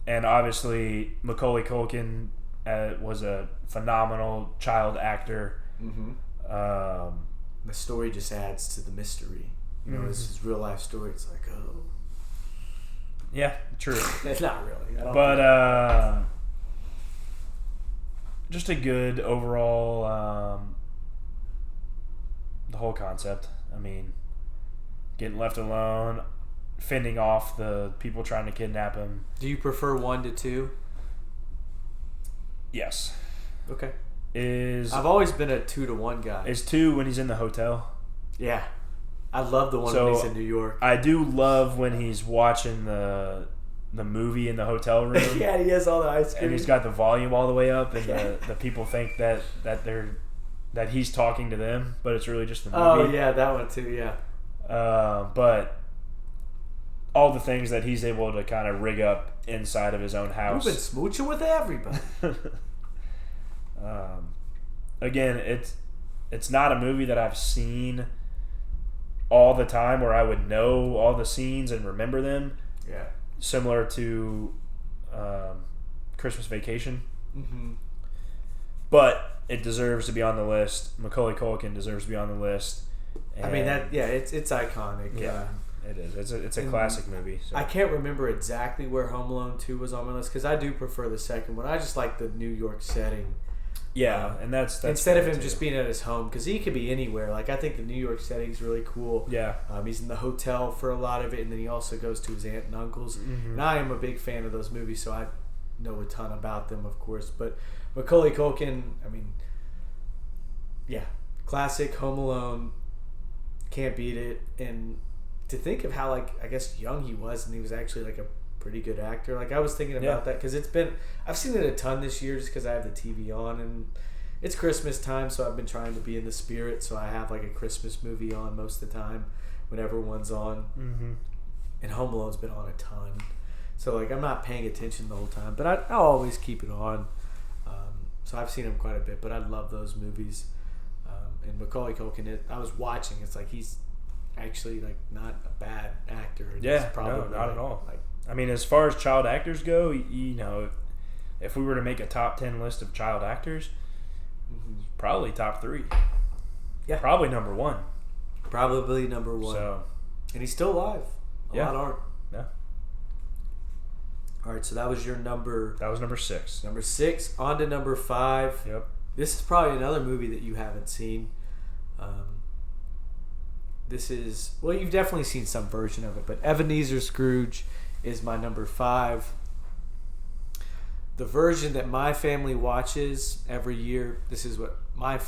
And obviously Macaulay Culkin was a phenomenal child actor. Mm-hmm. The story just adds to the mystery. This is real life story. It's like, oh. Yeah, true. It's not really. But just a good overall, the whole concept. I mean, getting left alone, fending off the people trying to kidnap him. Do you prefer 1 to 2? Yes. Okay. I've always been a 2 to 1 guy. Is 2 when he's in the hotel? Yeah. I love the one when he's in New York. I do love when he's watching the movie in the hotel room. Yeah, he has all the ice cream. And he's got the volume all the way up, and the people think that he's talking to them, but it's really just the movie. Oh, yeah, that one too, yeah. But all the things that he's able to kind of rig up inside of his own house. You've been smooching with everybody. Again, it's not a movie that I've seen all the time where I would know all the scenes and remember them. Yeah. Similar to Christmas Vacation. Mm-hmm. But it deserves to be on the list. Macaulay Culkin deserves to be on the list. And I mean, it's iconic. Yeah, it is. It's a classic movie. So. I can't remember exactly where Home Alone 2 was on my list because I do prefer the second one. I just like the New York setting. Yeah, and that's instead of him just being at his home, because he could be anywhere. Like, I think the New York setting's really cool. Yeah. He's in the hotel for a lot of it, and then he also goes to his aunt and uncle's. Mm-hmm. And I am a big fan of those movies, so I know a ton about them, of course. But Macaulay Culkin, I mean, yeah, classic Home Alone, can't beat it. And to think of how, like, I guess young he was, and he was actually like a pretty good actor. Like, I was thinking about that because I've seen it a ton this year just because I have the TV on and it's Christmas time, so I've been trying to be in the spirit, so I have like a Christmas movie on most of the time whenever one's on. Mm-hmm. And Home Alone's been on a ton, so like I'm not paying attention the whole time, but I'll always keep it on. So I've seen him quite a bit, but I love those movies. And Macaulay Culkin, I was watching, it's like he's actually like not a bad actor. Yeah, no, not at all. Like, I mean, as far as child actors go, if we were to make a top 10 list of child actors, probably top 3. Yeah. Probably number 1. Probably number one. So, and he's still alive. A lot aren't. Yeah. All right, so that was your number. That was number 6. Number 6. On to number 5. Yep. This is probably another movie that you haven't seen. This is, well, you've definitely seen some version of it, but Ebenezer Scrooge is my number 5. The version that my family watches every year, this is what my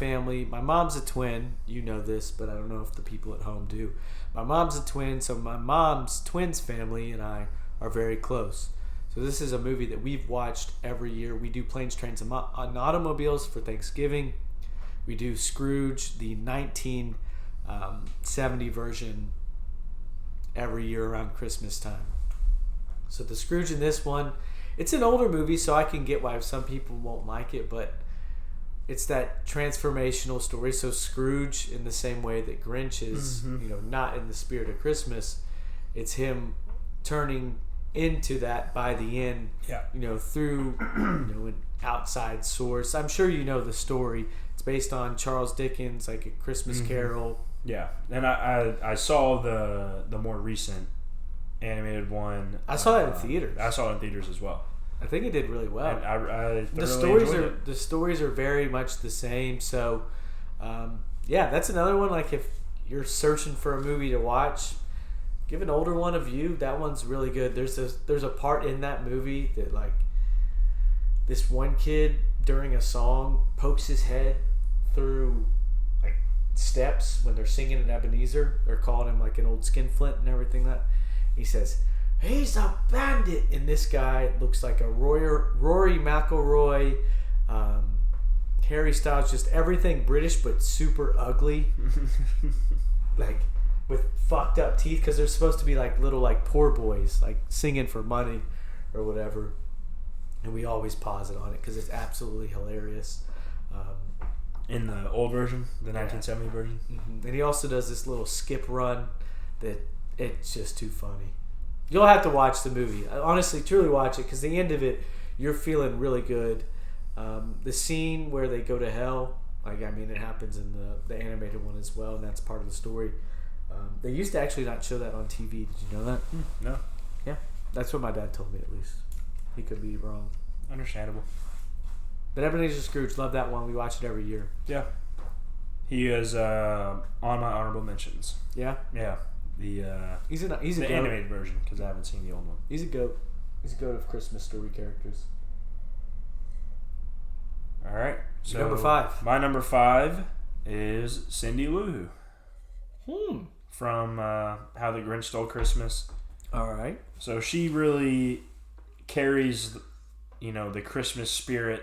mom's a twin, you know this, but I don't know if the people at home do. My mom's a twin, so my mom's twins family and I are very close. So this is a movie that we've watched every year. We do Planes, Trains, and Automobiles for Thanksgiving. We do Scrooge, the 1970 version, every year around Christmas time. So the Scrooge in this one, it's an older movie, so I can get why some people won't like it, but it's that transformational story. So Scrooge, in the same way that Grinch is, not in the spirit of Christmas, it's him turning into that by the end, through an outside source. I'm sure you know the story. It's based on Charles Dickens, like A Christmas Carol. Yeah, and I saw the more recent animated one. I saw it in theaters. I saw it in theaters as well. I think it did really well. And I the stories are very much the same. So, that's another one. Like if you're searching for a movie to watch, give an older one a view. That one's really good. There's a part in that movie that like this one kid during a song pokes his head through like steps when they're singing in Ebenezer. They're calling him like an old skinflint and everything. That he says, "He's a bandit," and this guy looks like a Rory McIlroy, Harry Styles, just everything British but super ugly, like with fucked up teeth because they're supposed to be like little like poor boys like singing for money or whatever, and we always pause it on it because it's absolutely hilarious. In the old version, the 1970 version. Mm-hmm. And he also does this little skip run that it's just too funny. You'll have to watch the movie. Honestly, truly watch it because the end of it, you're feeling really good. The scene where they go to hell, it happens in the animated one as well, and that's part of the story. They used to actually not show that on TV. Did you know that? No. Yeah. That's what my dad told me, at least. He could be wrong. Understandable. But Ebenezer Scrooge, love that one. We watch it every year. Yeah. He is on my honorable mentions. Yeah? Yeah. He's a the goat. animated version, because I haven't seen the old one. He's a goat. He's a goat of Christmas story characters. All right. So number 5. My number 5 is Cindy Lou Who. From How the Grinch Stole Christmas. All right. So she really carries, the Christmas spirit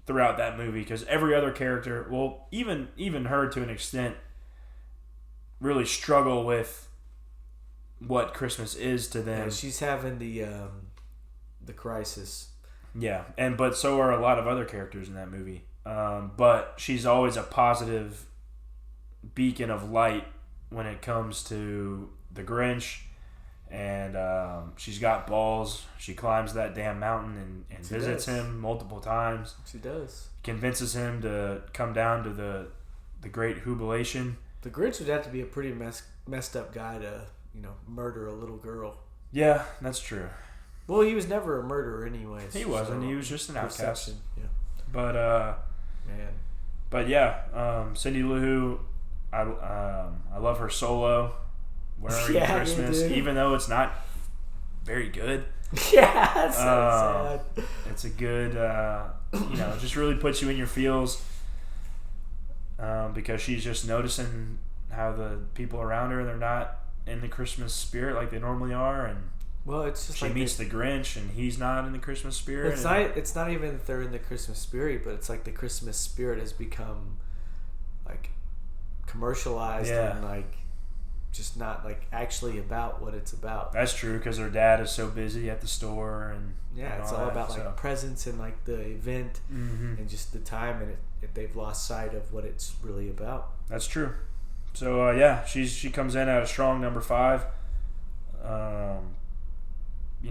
throughout that movie, because every other character, well, even her to an extent, really struggle with what Christmas is to them. Yeah, she's having the crisis. Yeah, but so are a lot of other characters in that movie. But she's always a positive beacon of light when it comes to the Grinch, and she's got balls. She climbs that damn mountain and visits him multiple times. She does. Convinces him to come down to the Great Jubilation. The Grinch would have to be a pretty messed up guy to, murder a little girl. Yeah, that's true. Well, he was never a murderer anyways. He wasn't. He was just an outcast. Yeah. But man. But yeah, Cindy Lou Who, I love her solo. Where Are You Christmas? Even though it's not very good. Yeah, that's so sad. It's a good, it just really puts you in your feels. Because she's just noticing how the people around her, they're not in the Christmas spirit like they normally are, and well, it's just she meets the Grinch and he's not in the Christmas spirit. It's not even that they're in the Christmas spirit, but it's like the Christmas spirit has become like commercialized and like just not like actually about what it's about. That's true, because her dad is so busy at the store, and it's all about like presents and like the event and just the time, and they've lost sight of what it's really about. That's true. So she comes in at a strong number 5.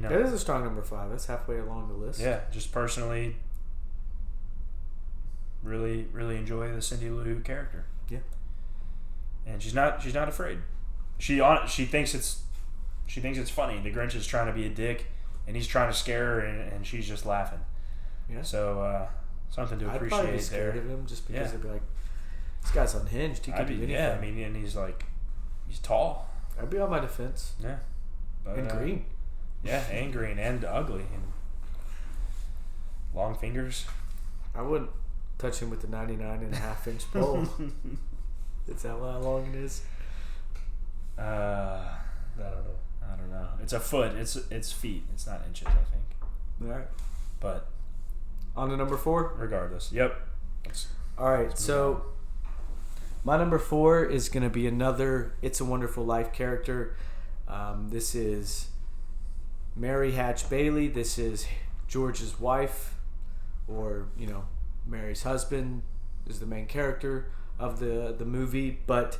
That is a strong number 5. That's halfway along the list. Yeah, just personally, really, really enjoy the Cindy Lou Who character. Yeah. and she's not afraid. She thinks it's funny. The Grinch is trying to be a dick, and he's trying to scare her, and she's just laughing. Yeah. So something to appreciate. I'd probably be scared there. of him just because I'd be like, this guy's unhinged. He could do anything. Yeah, I mean, and he's tall. I'd be on my defense. Yeah. But, and green. Yeah, and green and ugly and long fingers. I wouldn't touch him with the 99.5-inch pole. That's how long it is. I don't know. It's a foot. It's feet. It's not inches, I think. All right. But on to number 4. Regardless, yep. All right. So my number 4 is going to be another It's a Wonderful Life character. This is Mary Hatch Bailey. This is George's wife, or Mary's husband is the main character of the movie. But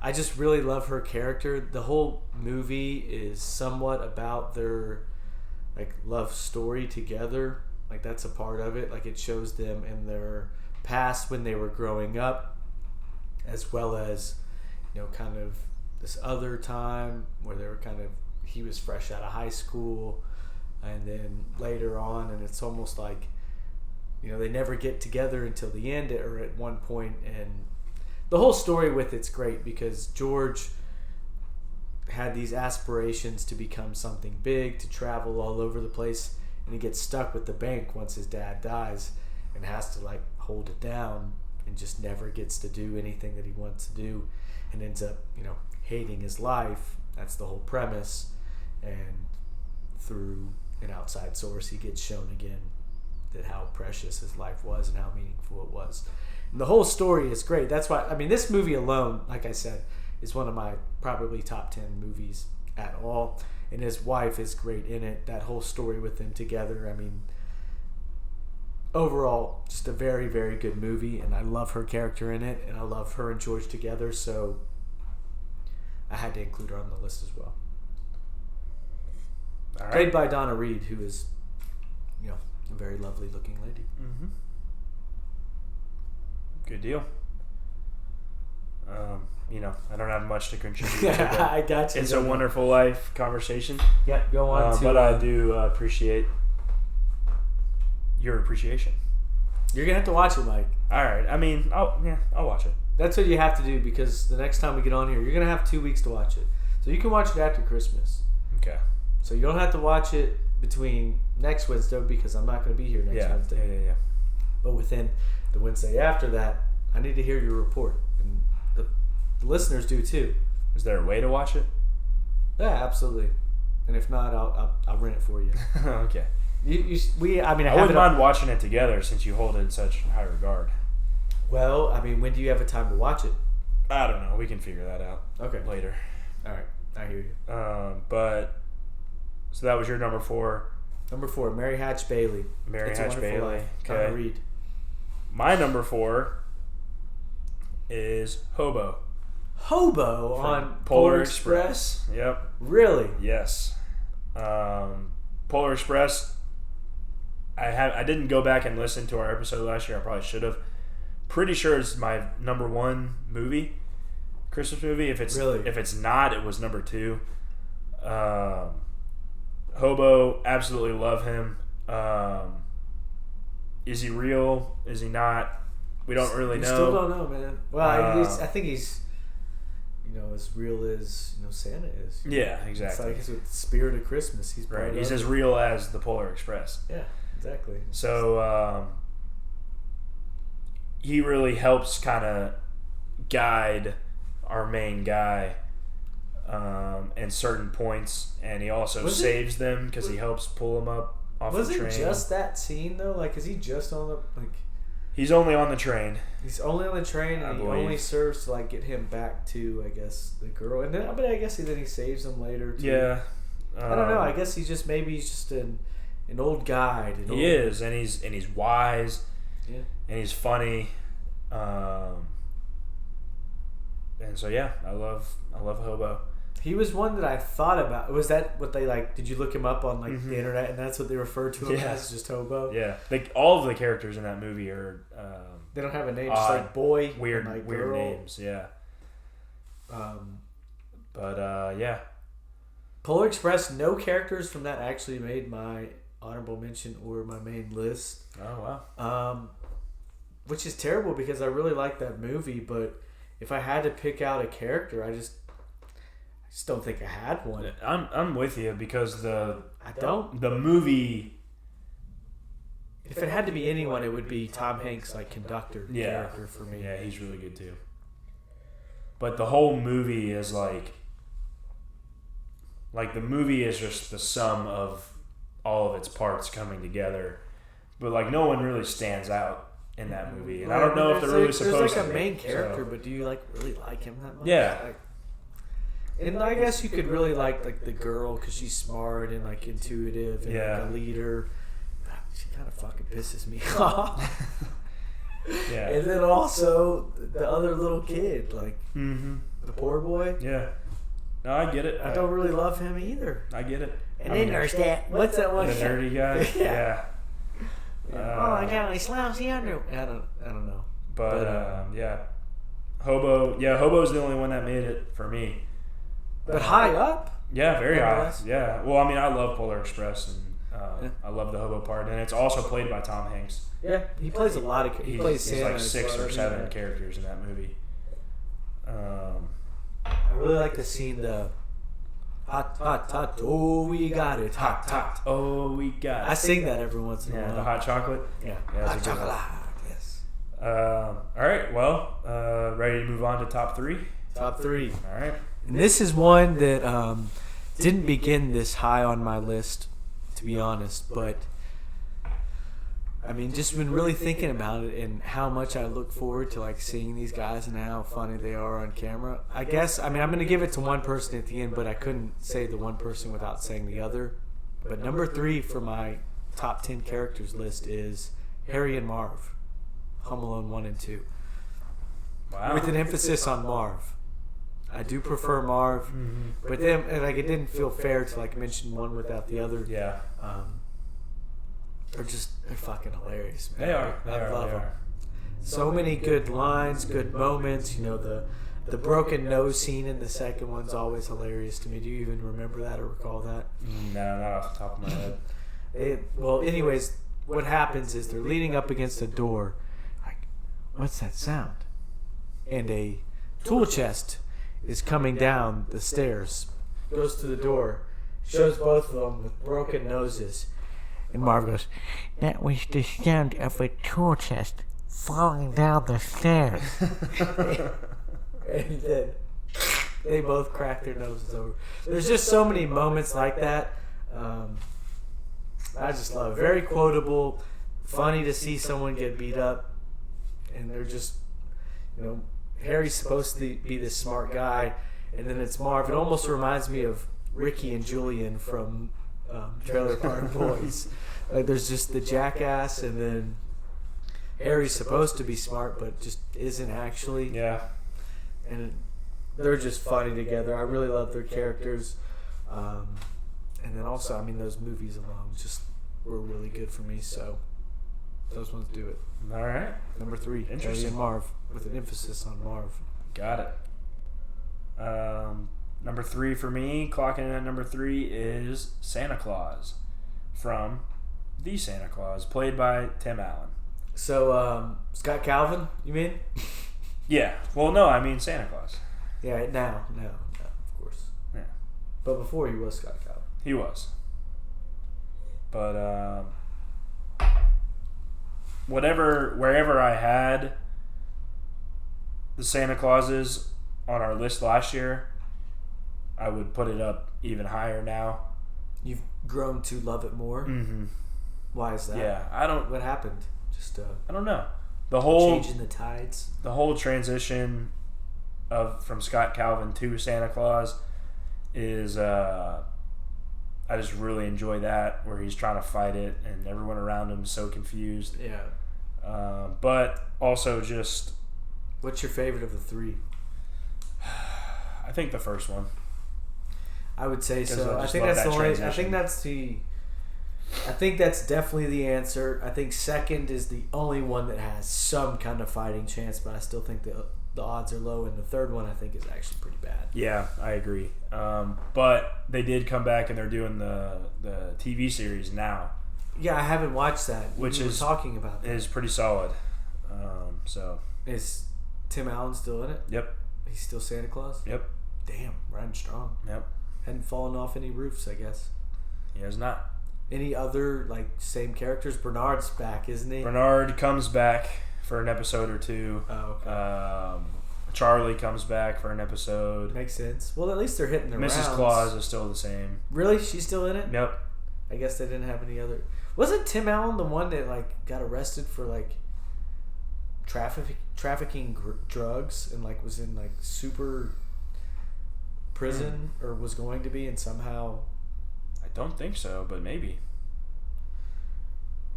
I just really love her character. The whole movie is somewhat about their love story together. That's a part of it. It shows them in their past when they were growing up, as well as kind of this other time where they were he was fresh out of high school, and then later on, and it's almost like they never get together until the end or at one point. And the whole story with it's great because George had these aspirations to become something big, to travel all over the place, and he gets stuck with the bank once his dad dies and has to hold it down, and just never gets to do anything that he wants to do, and ends up hating his life. That's the whole premise. And through an outside source, he gets shown again that how precious his life was and how meaningful it was. And the whole story is great. That's why, this movie alone, like I said, is one of my probably top 10 movies at all. And his wife is great in it. That whole story with them together, overall, just a very, very good movie. And I love her character in it, and I love her and George together. So I had to include her on the list as well. All right. Played by Donna Reed, who is, a very lovely looking lady. Mm-hmm. Good deal. I don't have much to contribute to I got you. It's a Wonderful Life conversation. Yep, go on but I do appreciate your appreciation. You're going to have to watch it, Mike. All right. I'll watch it. That's what you have to do, because the next time we get on here, you're going to have 2 weeks to watch it. So you can watch it after Christmas. Okay. So you don't have to watch it between next Wednesday, because I'm not going to be here next Wednesday. Yeah. But within the Wednesday after that, I need to hear your report. And the listeners do too. Is there a way to watch it? Yeah, absolutely. And if not, I'll rent it for you. Okay. I wouldn't mind watching it together since you hold it in such high regard. Well, when do you have a time to watch it? I don't know. We can figure that out. Okay. Later. All right. I hear you. So that was your number 4. Number 4, Mary Hatch Bailey. It's Hatch Bailey. Life. Okay. Read. My number 4 is Hobo. Hobo on Polar Express? Yep. Really? Yes. Polar Express. I didn't go back and listen to our episode last year. I probably should have. Pretty sure it's my number 1 movie, Christmas movie. If it's not, it was number 2. Hobo, absolutely love him. Is he real? Is he not? We don't really know. Still don't know, man. Well, I think he's, as real as Santa is. Yeah, exactly. It's like the spirit of Christmas. He's right. He's as real as the Polar Express. Yeah, exactly. So he really helps kind of guide our main guy in certain points, and he also saves them because he helps pull them up off the train. Was it just that scene though? Is he just on the He's only on the train. He's only on the train, and he only serves to get him back to, I guess, the girl. And then, I guess then he saves him later too. Yeah. I don't know. I guess he's just an old guide. He is, and he's wise. Yeah. And he's funny. And so I love Hobo. He was one that I thought about. Was that what they did you look him up on mm-hmm. the internet, and that's what they refer to him as, just Hobo? Yeah. All of the characters in that movie are they don't have a name, just boy, weird and weird girl. names, yeah. Yeah. Polar Express, no characters from that actually made my honorable mention or my main list. Oh, wow. Which is terrible because I really like that movie, but if I had to pick out a character, I just don't think I had one. I'm with you because the movie. If it had to be anyone, it would be Tom Hanks, like conductor character for me. Yeah, he's really good too. But the whole movie is like the movie is just the sum of all of its parts coming together. But like no one really stands out in that movie, and I don't know if they're really supposed to. There's like a main character, but do you really like him that much? Yeah. And I guess you could really like the girl because she's smart and like intuitive and like a leader. She kind of fucking pisses me off. Yeah. And then also the other little kid, like the poor boy. Yeah. No, I get it. I don't really love him either. I get it. And then there's that. What's that one? The nerdy guy. Yeah. I got my slouchy under. I don't know. But yeah, Hobo. Yeah, Hobo's the only one that made it for me. But high up. Yeah, very high. Yeah. Well, I mean, I love Polar Express and. I love the hobo part, and it's also played by Tom Hanks. Yeah, he plays a lot of. He plays He's Santa like 6 or 7 characters in that movie. I really like the scene. The hot, hot, hot. Oh, we got it. Hot, hot. Oh, we got it. I sing that every once in a while. The hot chocolate. Yeah, hot chocolate. Yes. All right. Well, ready to move on to top 3. Top 3. All right. And this is one that didn't begin this high on my list, to be honest, but I mean, just been really thinking about it and how much I look forward to like seeing these guys and how funny they are on camera. I guess, I mean, I'm going to give it to one person at the end, but I couldn't say the one person without saying the other. But number 3 for my top 10 characters list is Harry and Marv, Home Alone 1 and 2. Wow. With an emphasis on Marv. I do prefer Marv, but then like it didn't feel fair to like mention one without the other. Yeah. They're fucking hilarious, man. They are. I love them. So many good lines, good moments. You know, the broken nose scene in the second one's always hilarious to me. Do you even remember that or recall that? No, not off the top of my head. Well, anyways, what happens is they're leaning up against a door. Like, what's that sound? And a tool chest is coming down the stairs, goes to the door, shows both of them with broken noses, and Marv goes, "That was the sound of a tool chest falling down the stairs." And then they both crack their noses over. There's just so many moments like that. I just love it. Very quotable, funny to see someone get beat up, and they're just, you know, Harry's supposed to be this smart guy, and then it's Marv. It almost reminds me of Ricky and Julian from Trailer Park Boys. Like there's just the jackass, and then Harry's supposed to be smart, but just isn't actually. Yeah. And they're just funny together. I really love their characters. And then also, I mean, those movies alone just were really good for me, so those ones do it. All right. Number 3, Harry and Marv, with an emphasis on Marv. Got it. Number 3 for me, clocking in at number 3 is Santa Claus from The Santa Claus, played by Tim Allen. So, Scott Calvin, you mean? Yeah. Well, no, I mean Santa Claus. Yeah, now, of course. Yeah. But before he was Scott Calvin. He was. But, wherever I had the Santa Clauses on our list last year, I would put it up even higher now. You've grown to love it more? Mm-hmm. Why is that? Yeah, What happened? Just I don't know. The whole changing the tides. The whole transition from Scott Calvin to Santa Claus is I just really enjoy that, where he's trying to fight it and everyone around him is so confused. Yeah. But also just... What's your favorite of the 3? I think the first one. I would say so. I think that's definitely the answer. I think second is the only one that has some kind of fighting chance, but I still think the odds are low, and the third one I think is actually pretty bad. Yeah, I agree. But they did come back and they're doing the TV series now. Yeah, I haven't watched that. Which is talking about that. Is pretty solid. So is Tim Allen still in it? Yep. He's still Santa Claus? Yep. Damn, riding strong. Yep. Hadn't fallen off any roofs, I guess. He has not. Any other like same characters? Bernard's back, isn't he? Bernard comes back for an episode or two. Oh, okay. Charlie comes back for an episode. Makes sense. Well, at least they're hitting their rounds. Mrs. Claus is still the same. Really? She's still in it? Yep. I guess they didn't have any other. Wasn't Tim Allen the one that like got arrested for like trafficking drugs and like was in like super prison or was going to be and somehow? I don't think so, but maybe.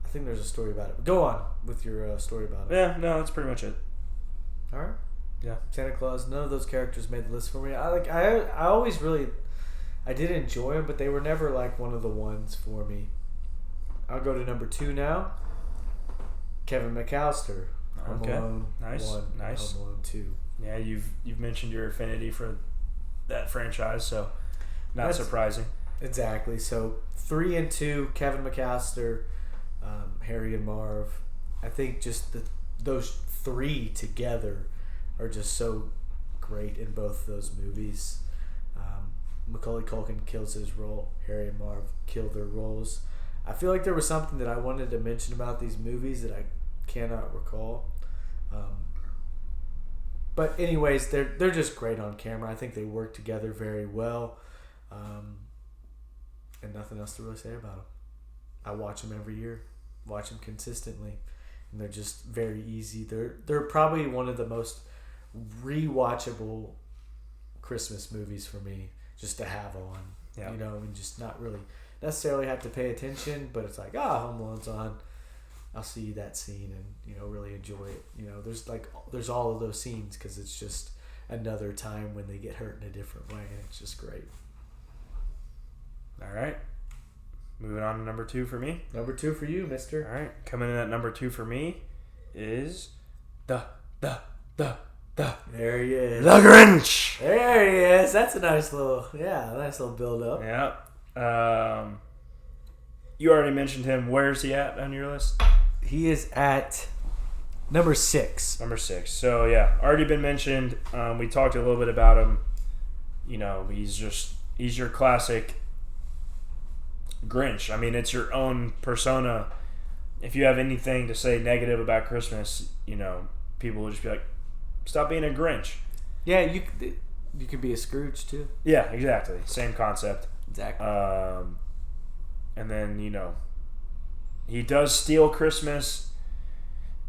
I think there's a story about it. But go on with your story about it. Yeah, no, that's pretty much it. All right. Yeah. Santa Claus. None of those characters made the list for me. I always really, I did enjoy them, but they were never like one of the ones for me. I'll go to number 2 now. Kevin McAllister. Home Alone nice. 1, Nice. Home Alone 2. Yeah, you've mentioned your affinity for that franchise, so that's surprising. Exactly. So 3 and 2, Kevin McAllister, Harry and Marv. I think just those 3 together are just so great in both those movies. Macaulay Culkin kills his role. Harry and Marv kill their roles. I feel like there was something that I wanted to mention about these movies that I cannot recall. But anyways, they're just great on camera. I think they work together very well. And nothing else to really say about them. I watch them every year. Watch them consistently. And they're just very easy. They're probably one of the most rewatchable Christmas movies for me just to have on. Yeah. You know, and just not really necessarily have to pay attention, but it's like, Home Alone's on. I'll see that scene and, you know, really enjoy it. You know, there's all of those scenes because it's just another time when they get hurt in a different way, and it's just great. All right. Moving on to number 2 for me. Number 2 for you, mister. All right. Coming in at number 2 for me is the There he is. The Grinch. There he is. That's a nice little build up. Yeah. You already mentioned him. Where's he at on your list? He is at number 6. Number 6. So yeah, already been mentioned. We talked a little bit about him. You know, he's your classic Grinch. I mean, it's your own persona. If you have anything to say negative about Christmas, you know, people will just be like, "Stop being a Grinch." Yeah, you could be a Scrooge too. Yeah, exactly. Same concept. Exactly. And then, you know, he does steal Christmas.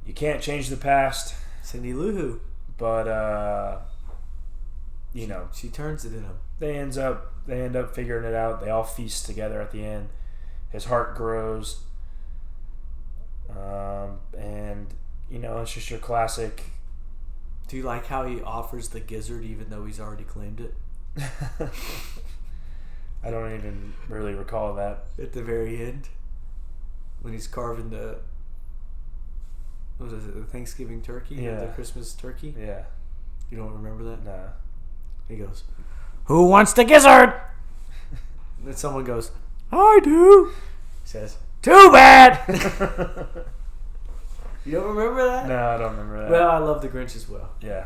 You can't change the past. Cindy Lou Who. But, you know. She turns it in him. They end up figuring it out. They all feast together at the end. His heart grows. And, you know, it's just your classic. Do you like how he offers the gizzard even though he's already claimed it? I don't even really recall that. At the very end, when he's carving the Thanksgiving turkey? Yeah. Or the Christmas turkey? Yeah. You don't remember that? Nah. He goes, "Who wants the gizzard?" And then someone goes, "I do." He says, "Too bad." You don't remember that? No, I don't remember that. Well, I love the Grinch as well. Yeah.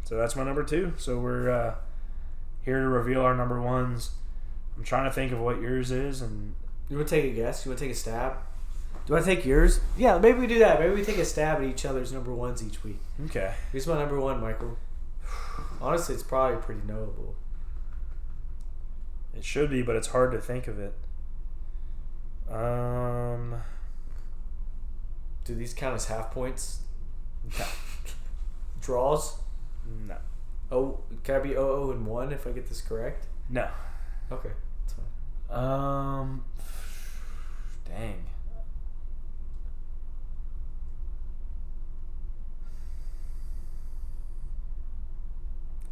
So that's my number 2. So we're here to reveal our number 1s. I'm trying to think of what yours is, and You want to take a guess? You want to take a stab? Do you want to take yours? Yeah, maybe we do that. Maybe we take a stab at each other's number 1s each week. okay. Here's my number 1, Michael. Honestly, it's probably pretty knowable. It should be, but it's hard to think of it. Do these count as half points? No. Draws? No. Oh, can I be 0-0 and 1 if I get this correct? No. Okay, that's fine. Dang.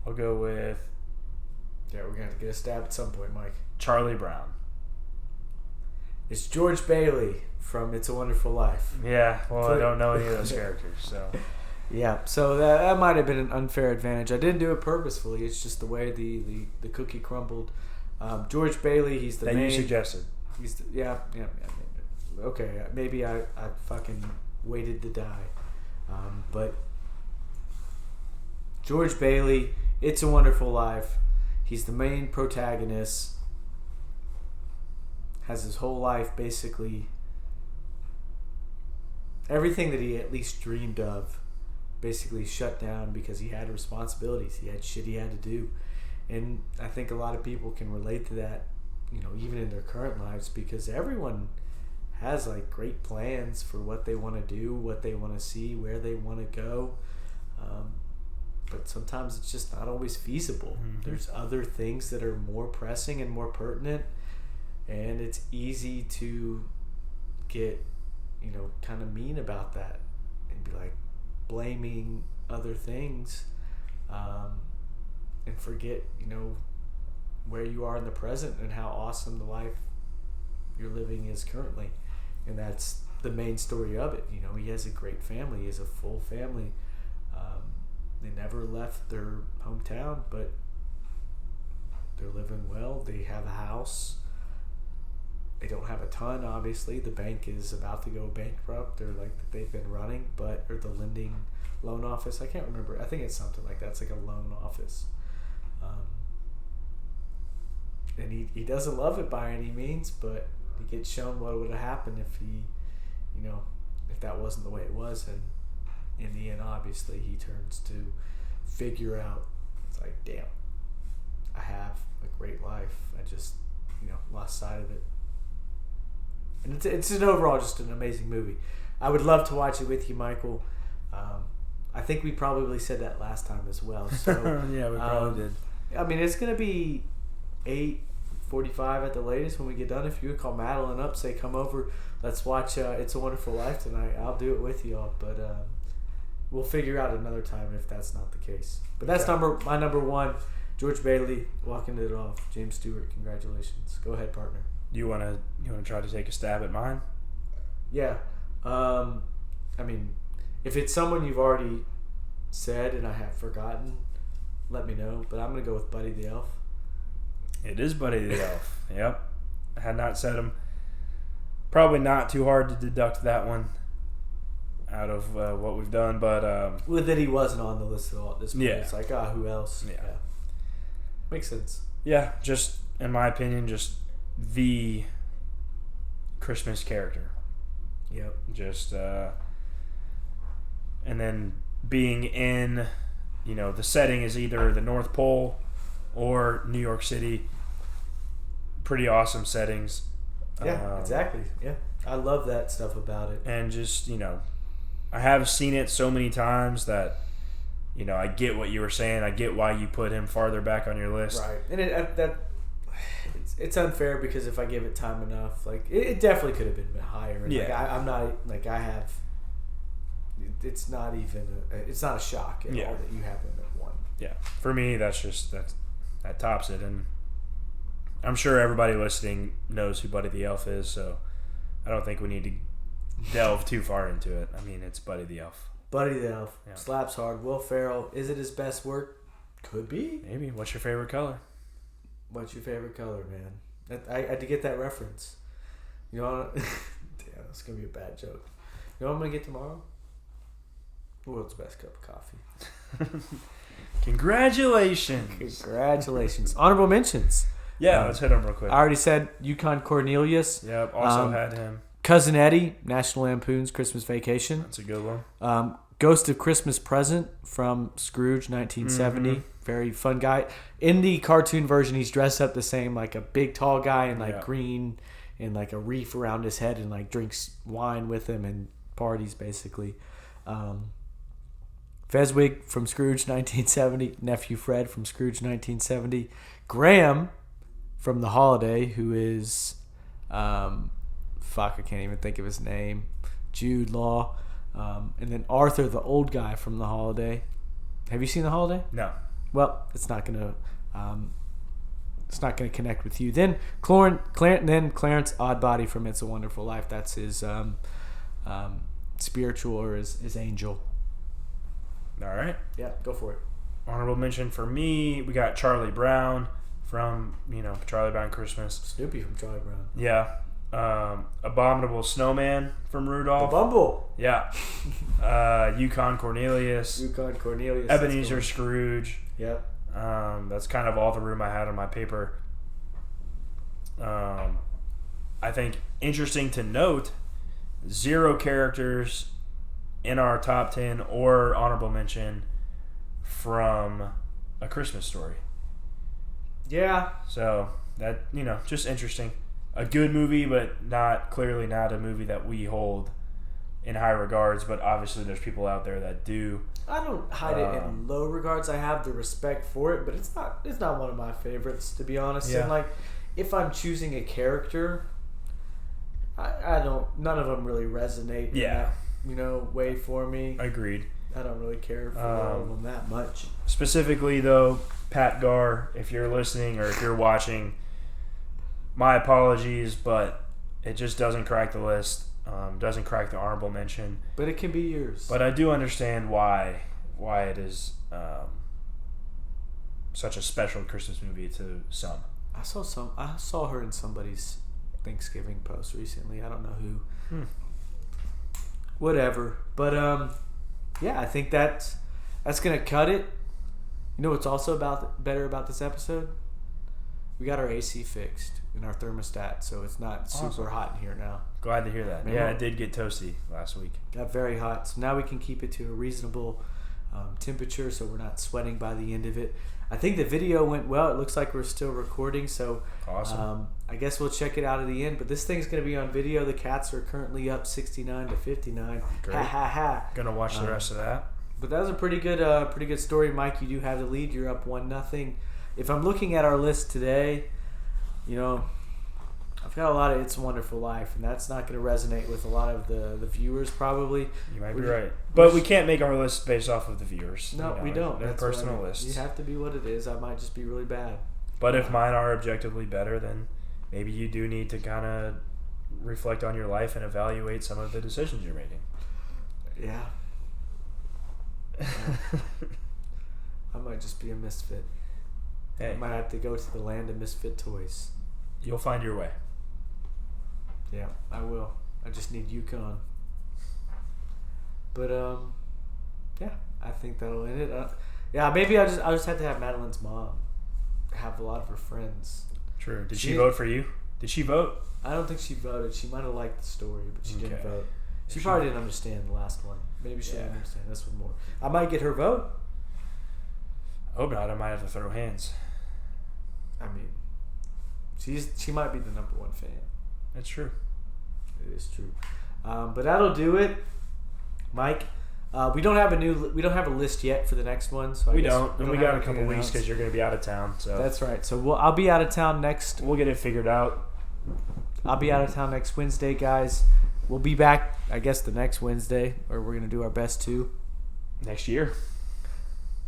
I'll go with Yeah, we're going to have to get a stab at some point, Mike. Charlie Brown. It's George Bailey from It's a Wonderful Life. Yeah, well, I don't know any of those characters, so. Yeah, so that might have been an unfair advantage. I didn't do it purposefully. It's just the way the cookie crumbled. George Bailey, he's the that main. you suggested. He's yeah. Okay, maybe I fucking waited to die. But George Bailey, It's a Wonderful Life. He's the main protagonist. Has his whole life basically everything that he at least dreamed of basically shut down because he had responsibilities. He had shit he had to do. And I think a lot of people can relate to that, even in their current lives, because everyone has like great plans for what they want to do, what they want to see, where they want to go. But sometimes it's just not always feasible. Mm-hmm. There's other things that are more pressing and more pertinent, and it's easy to get, kind of mean about that and be like blaming other things, and forget, where you are in the present and how awesome the life you're living is currently. And that's the main story of it. He has a great family. He has a full family. They never left their hometown, but they're living well. They have a house. They don't have a ton, obviously. The bank is about to go bankrupt. They've been running, or the lending loan office. I can't remember. I think it's something like that. It's like a loan office. And he doesn't love it by any means, but he gets shown what would have happened if he, if that wasn't the way it was. And in the end, obviously, he turns to figure out, it's like, damn, I have a great life. I just, lost sight of it. And it's an overall just an amazing movie. I would love to watch it with you, Michael. I think we probably said that last time as well. So yeah, we probably did. I mean, it's going to be 8:45 at the latest when we get done. If you would call Madeline up, say, come over, let's watch It's a Wonderful Life tonight. I'll do it with you all. But we'll figure out another time if that's not the case. But that's my number one. George Bailey walking it off. James Stewart, congratulations. Go ahead, partner. You wanna try to take a stab at mine? Yeah. I mean, if it's someone you've already said and I have forgotten, let me know. But I'm gonna go with Buddy the Elf. It is Buddy the Elf. Yep. I had not said him. Probably not too hard to deduct that one out of what we've done, but with that he wasn't on the list at all at this point. Yeah. It's like, who else? Yeah. Makes sense. Yeah, just in my opinion, just the Christmas character. Yep. Just and then being in, the setting is either the North Pole or New York City. Pretty awesome settings. Yeah, exactly. Yeah. I love that stuff about it. And just, I have seen it so many times that, I get what you were saying. I get why you put him farther back on your list. Right. And it's unfair because if I give it time enough, it definitely could have been higher. And yeah. I'm not, it's not even, it's not a shock at all that you have him at one. Yeah. For me, that tops it. And I'm sure everybody listening knows who Buddy the Elf is, so I don't think we need to delve too far into it. I mean, it's Buddy the Elf. Buddy the Elf. Yeah. Slaps hard. Will Ferrell. Is it his best work? Could be. Maybe. What's your favorite color? What's your favorite color, man? I had to get that reference. Damn, that's going to be a bad joke. You know what I'm going to get tomorrow? World's best cup of coffee. Congratulations. Honorable mentions. Yeah, let's hit them real quick. I already said Yukon Cornelius. Yep, also had him. Cousin Eddie, National Lampoon's Christmas Vacation. That's a good one. Ghost of Christmas Present from Scrooge, 1970. Mm-hmm. Very fun guy. In the cartoon version, he's dressed up the same, like a big tall guy in green and like a wreath around his head and like drinks wine with him and parties basically. Fezwig from Scrooge, 1970. Nephew Fred from Scrooge, 1970. Graham from The Holiday, who is... I can't even think of his name. Jude Law. And then Arthur, the old guy from The Holiday. Have you seen The Holiday? No. Well, it's not gonna connect with you. Then Clarence Oddbody from It's a Wonderful Life. That's his spiritual or his angel. All right. Yeah, go for it. Honorable mention for me, we got Charlie Brown from, Charlie Brown Christmas. Snoopy from Charlie Brown. Yeah. Abominable Snowman from Rudolph. The Bumble. Yeah. Yukon Cornelius. Ebenezer Scrooge. Yep. That's kind of all the room I had on my paper. I think interesting to note, 0 characters in our top 10 or honorable mention from A Christmas Story. Yeah. So that, just interesting. A good movie, but clearly not a movie that we hold in high regards, but obviously there's people out there that do. I don't hide it in low regards. I have the respect for it, but it's not one of my favorites, to be honest. Yeah. And like, if I'm choosing a character, I don't. None of them really resonate. Yeah. In that, way for me. Agreed. I don't really care for all of them that much. Specifically, though, Pat Gar, if you're listening or if you're watching, my apologies, but it just doesn't crack the list. Doesn't crack the honorable mention. But it can be yours. But I do understand why it is such a special Christmas movie to some. I saw her in somebody's Thanksgiving post recently. I don't know who. Whatever. But yeah, I think that's gonna cut it. You know what's also better about this episode? We got our AC fixed in our thermostat, so it's not super hot in here now. Glad to hear that. Remember? Yeah, it did get toasty last week. Got very hot, so now we can keep it to a reasonable temperature, so we're not sweating by the end of it. I think the video went well. It looks like we're still recording, so awesome. I guess we'll check it out at the end. But this thing's going to be on video. The cats are currently up 69-59. Great. Ha ha ha. Gonna watch the rest of that. But that was a pretty good story, Mike. You do have the lead. You're up 1-0. If I'm looking at our list today, I've got a lot of It's a Wonderful Life, and that's not going to resonate with a lot of the viewers probably. You might be right. But we can't make our list based off of the viewers. No, we don't. They're personal lists. You have to be what it is. I might just be really bad. But if mine are objectively better, then maybe you do need to kind of reflect on your life and evaluate some of the decisions you're making. Yeah. I might just be a misfit. Hey, I might have to go to the land of misfit toys. You'll find your way. Yeah, I will. I just need Yukon. But yeah, I think that'll end it. Yeah, maybe I just have to have Madeline's mom have a lot of her friends. True. Did she vote for you? Did she vote? I don't think she voted. She might have liked the story, but she didn't vote. She If probably didn't understand the last one. Maybe she didn't understand this one more. I might get her vote. I hope not. I might have to throw hands. I mean, she might be the number one fan. That's true. It is true. But that'll do it, Mike. We don't have a list yet for the next one. So we don't. And we got a couple anything weeks because you're going to be out of town. So that's right. So I'll be out of town next. We'll get it figured out. I'll be out of town next Wednesday, guys. We'll be back, I guess, the next Wednesday, or we're going to do our best to. Next year.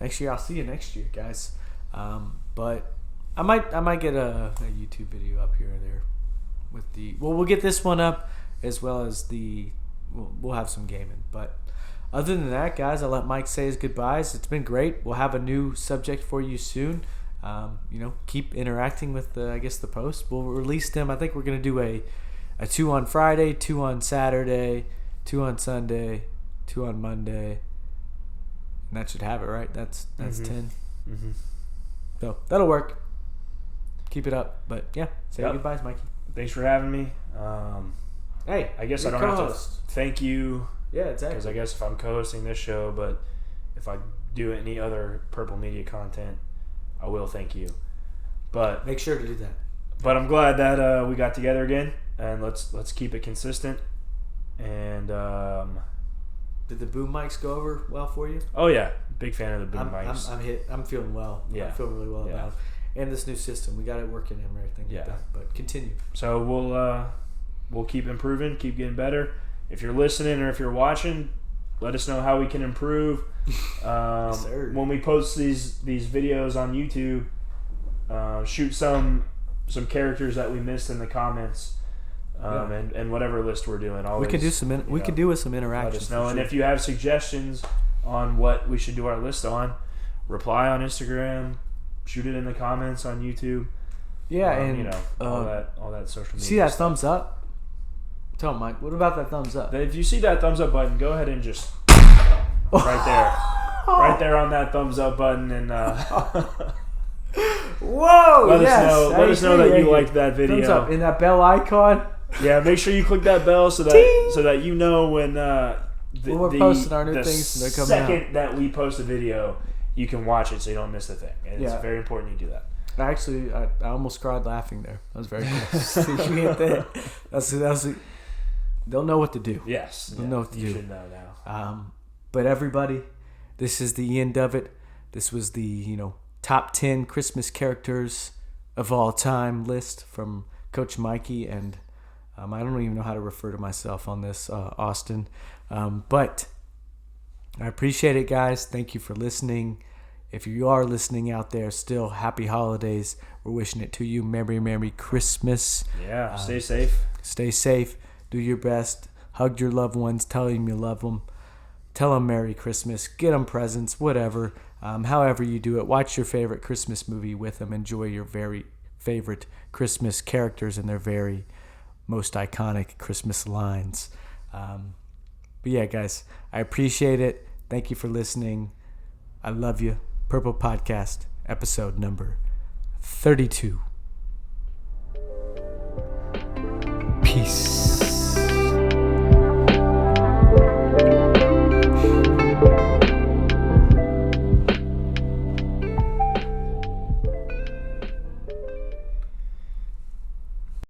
Next year, I'll see you next year, guys. But I might get a YouTube video up here or there with we'll get this one up as well as we'll have some gaming. But other than that, guys, I'll let Mike say his goodbyes. It's been great. We'll have a new subject for you soon. Keep interacting with the post. We'll release them. I think we're gonna do a 2 on Friday, 2 on Saturday, 2 on Sunday, 2 on Monday. And that should have it, right? That's 10. Mm-hmm. So that'll work. Keep it up. But yeah, say your goodbyes, Mikey. Thanks for having me. Hey, I guess I don't have to thank you. Yeah, exactly. Because I guess if I'm co-hosting this show, but if I do any other Purple Media content, I will thank you. But make sure to do that. But I'm glad that we got together again, and let's keep it consistent. And did the boom mics go over well for you? Oh yeah, big fan of the boom mics. I'm feeling well. Yeah, I'm feeling really well about it. And this new system, we got it working and everything. Yeah, like that. But continue. So we'll keep improving, keep getting better. If you're listening or if you're watching, let us know how we can improve. Yes, sir. When we post these videos on YouTube, shoot some characters that we missed in the comments. And whatever list we're doing, always, we could do with some interaction. Let us know, and if you have suggestions on what we should do our list on, reply on Instagram, shoot it in the comments on YouTube. Yeah, and you know, all that social media. See that stuff. thumbs up? Tell him, Mike. What about that thumbs up? If you see that thumbs up button, go ahead and just right there on that thumbs up button, and whoa! let us know that you liked that video. Thumbs up and that bell icon. Yeah, make sure you click that bell so that you know when we're posting our new things. They're coming out. The second that we post a video, you can watch it so you don't miss the thing. And it's very important you do that. Actually, I almost cried laughing there. That was very cool. You hit that. That's they'll know what to do. Yes. They'll know what to do. You should know now. But everybody, this is the end of it. This was the top 10 Christmas characters of all time list from Coach Mikey, and I don't even know how to refer to myself on this, Austin. But I appreciate it, guys. Thank you for listening. If you are listening out there still, happy holidays. We're wishing it to you. Merry, Merry Christmas. Yeah, stay safe. Stay safe. Do your best. Hug your loved ones. Tell them you love them. Tell them Merry Christmas. Get them presents, whatever. However you do it. Watch your favorite Christmas movie with them. Enjoy your very favorite Christmas characters and their very most iconic Christmas lines. But yeah, guys, I appreciate it. Thank you for listening. I love you. Purple Podcast, episode number 32. Peace.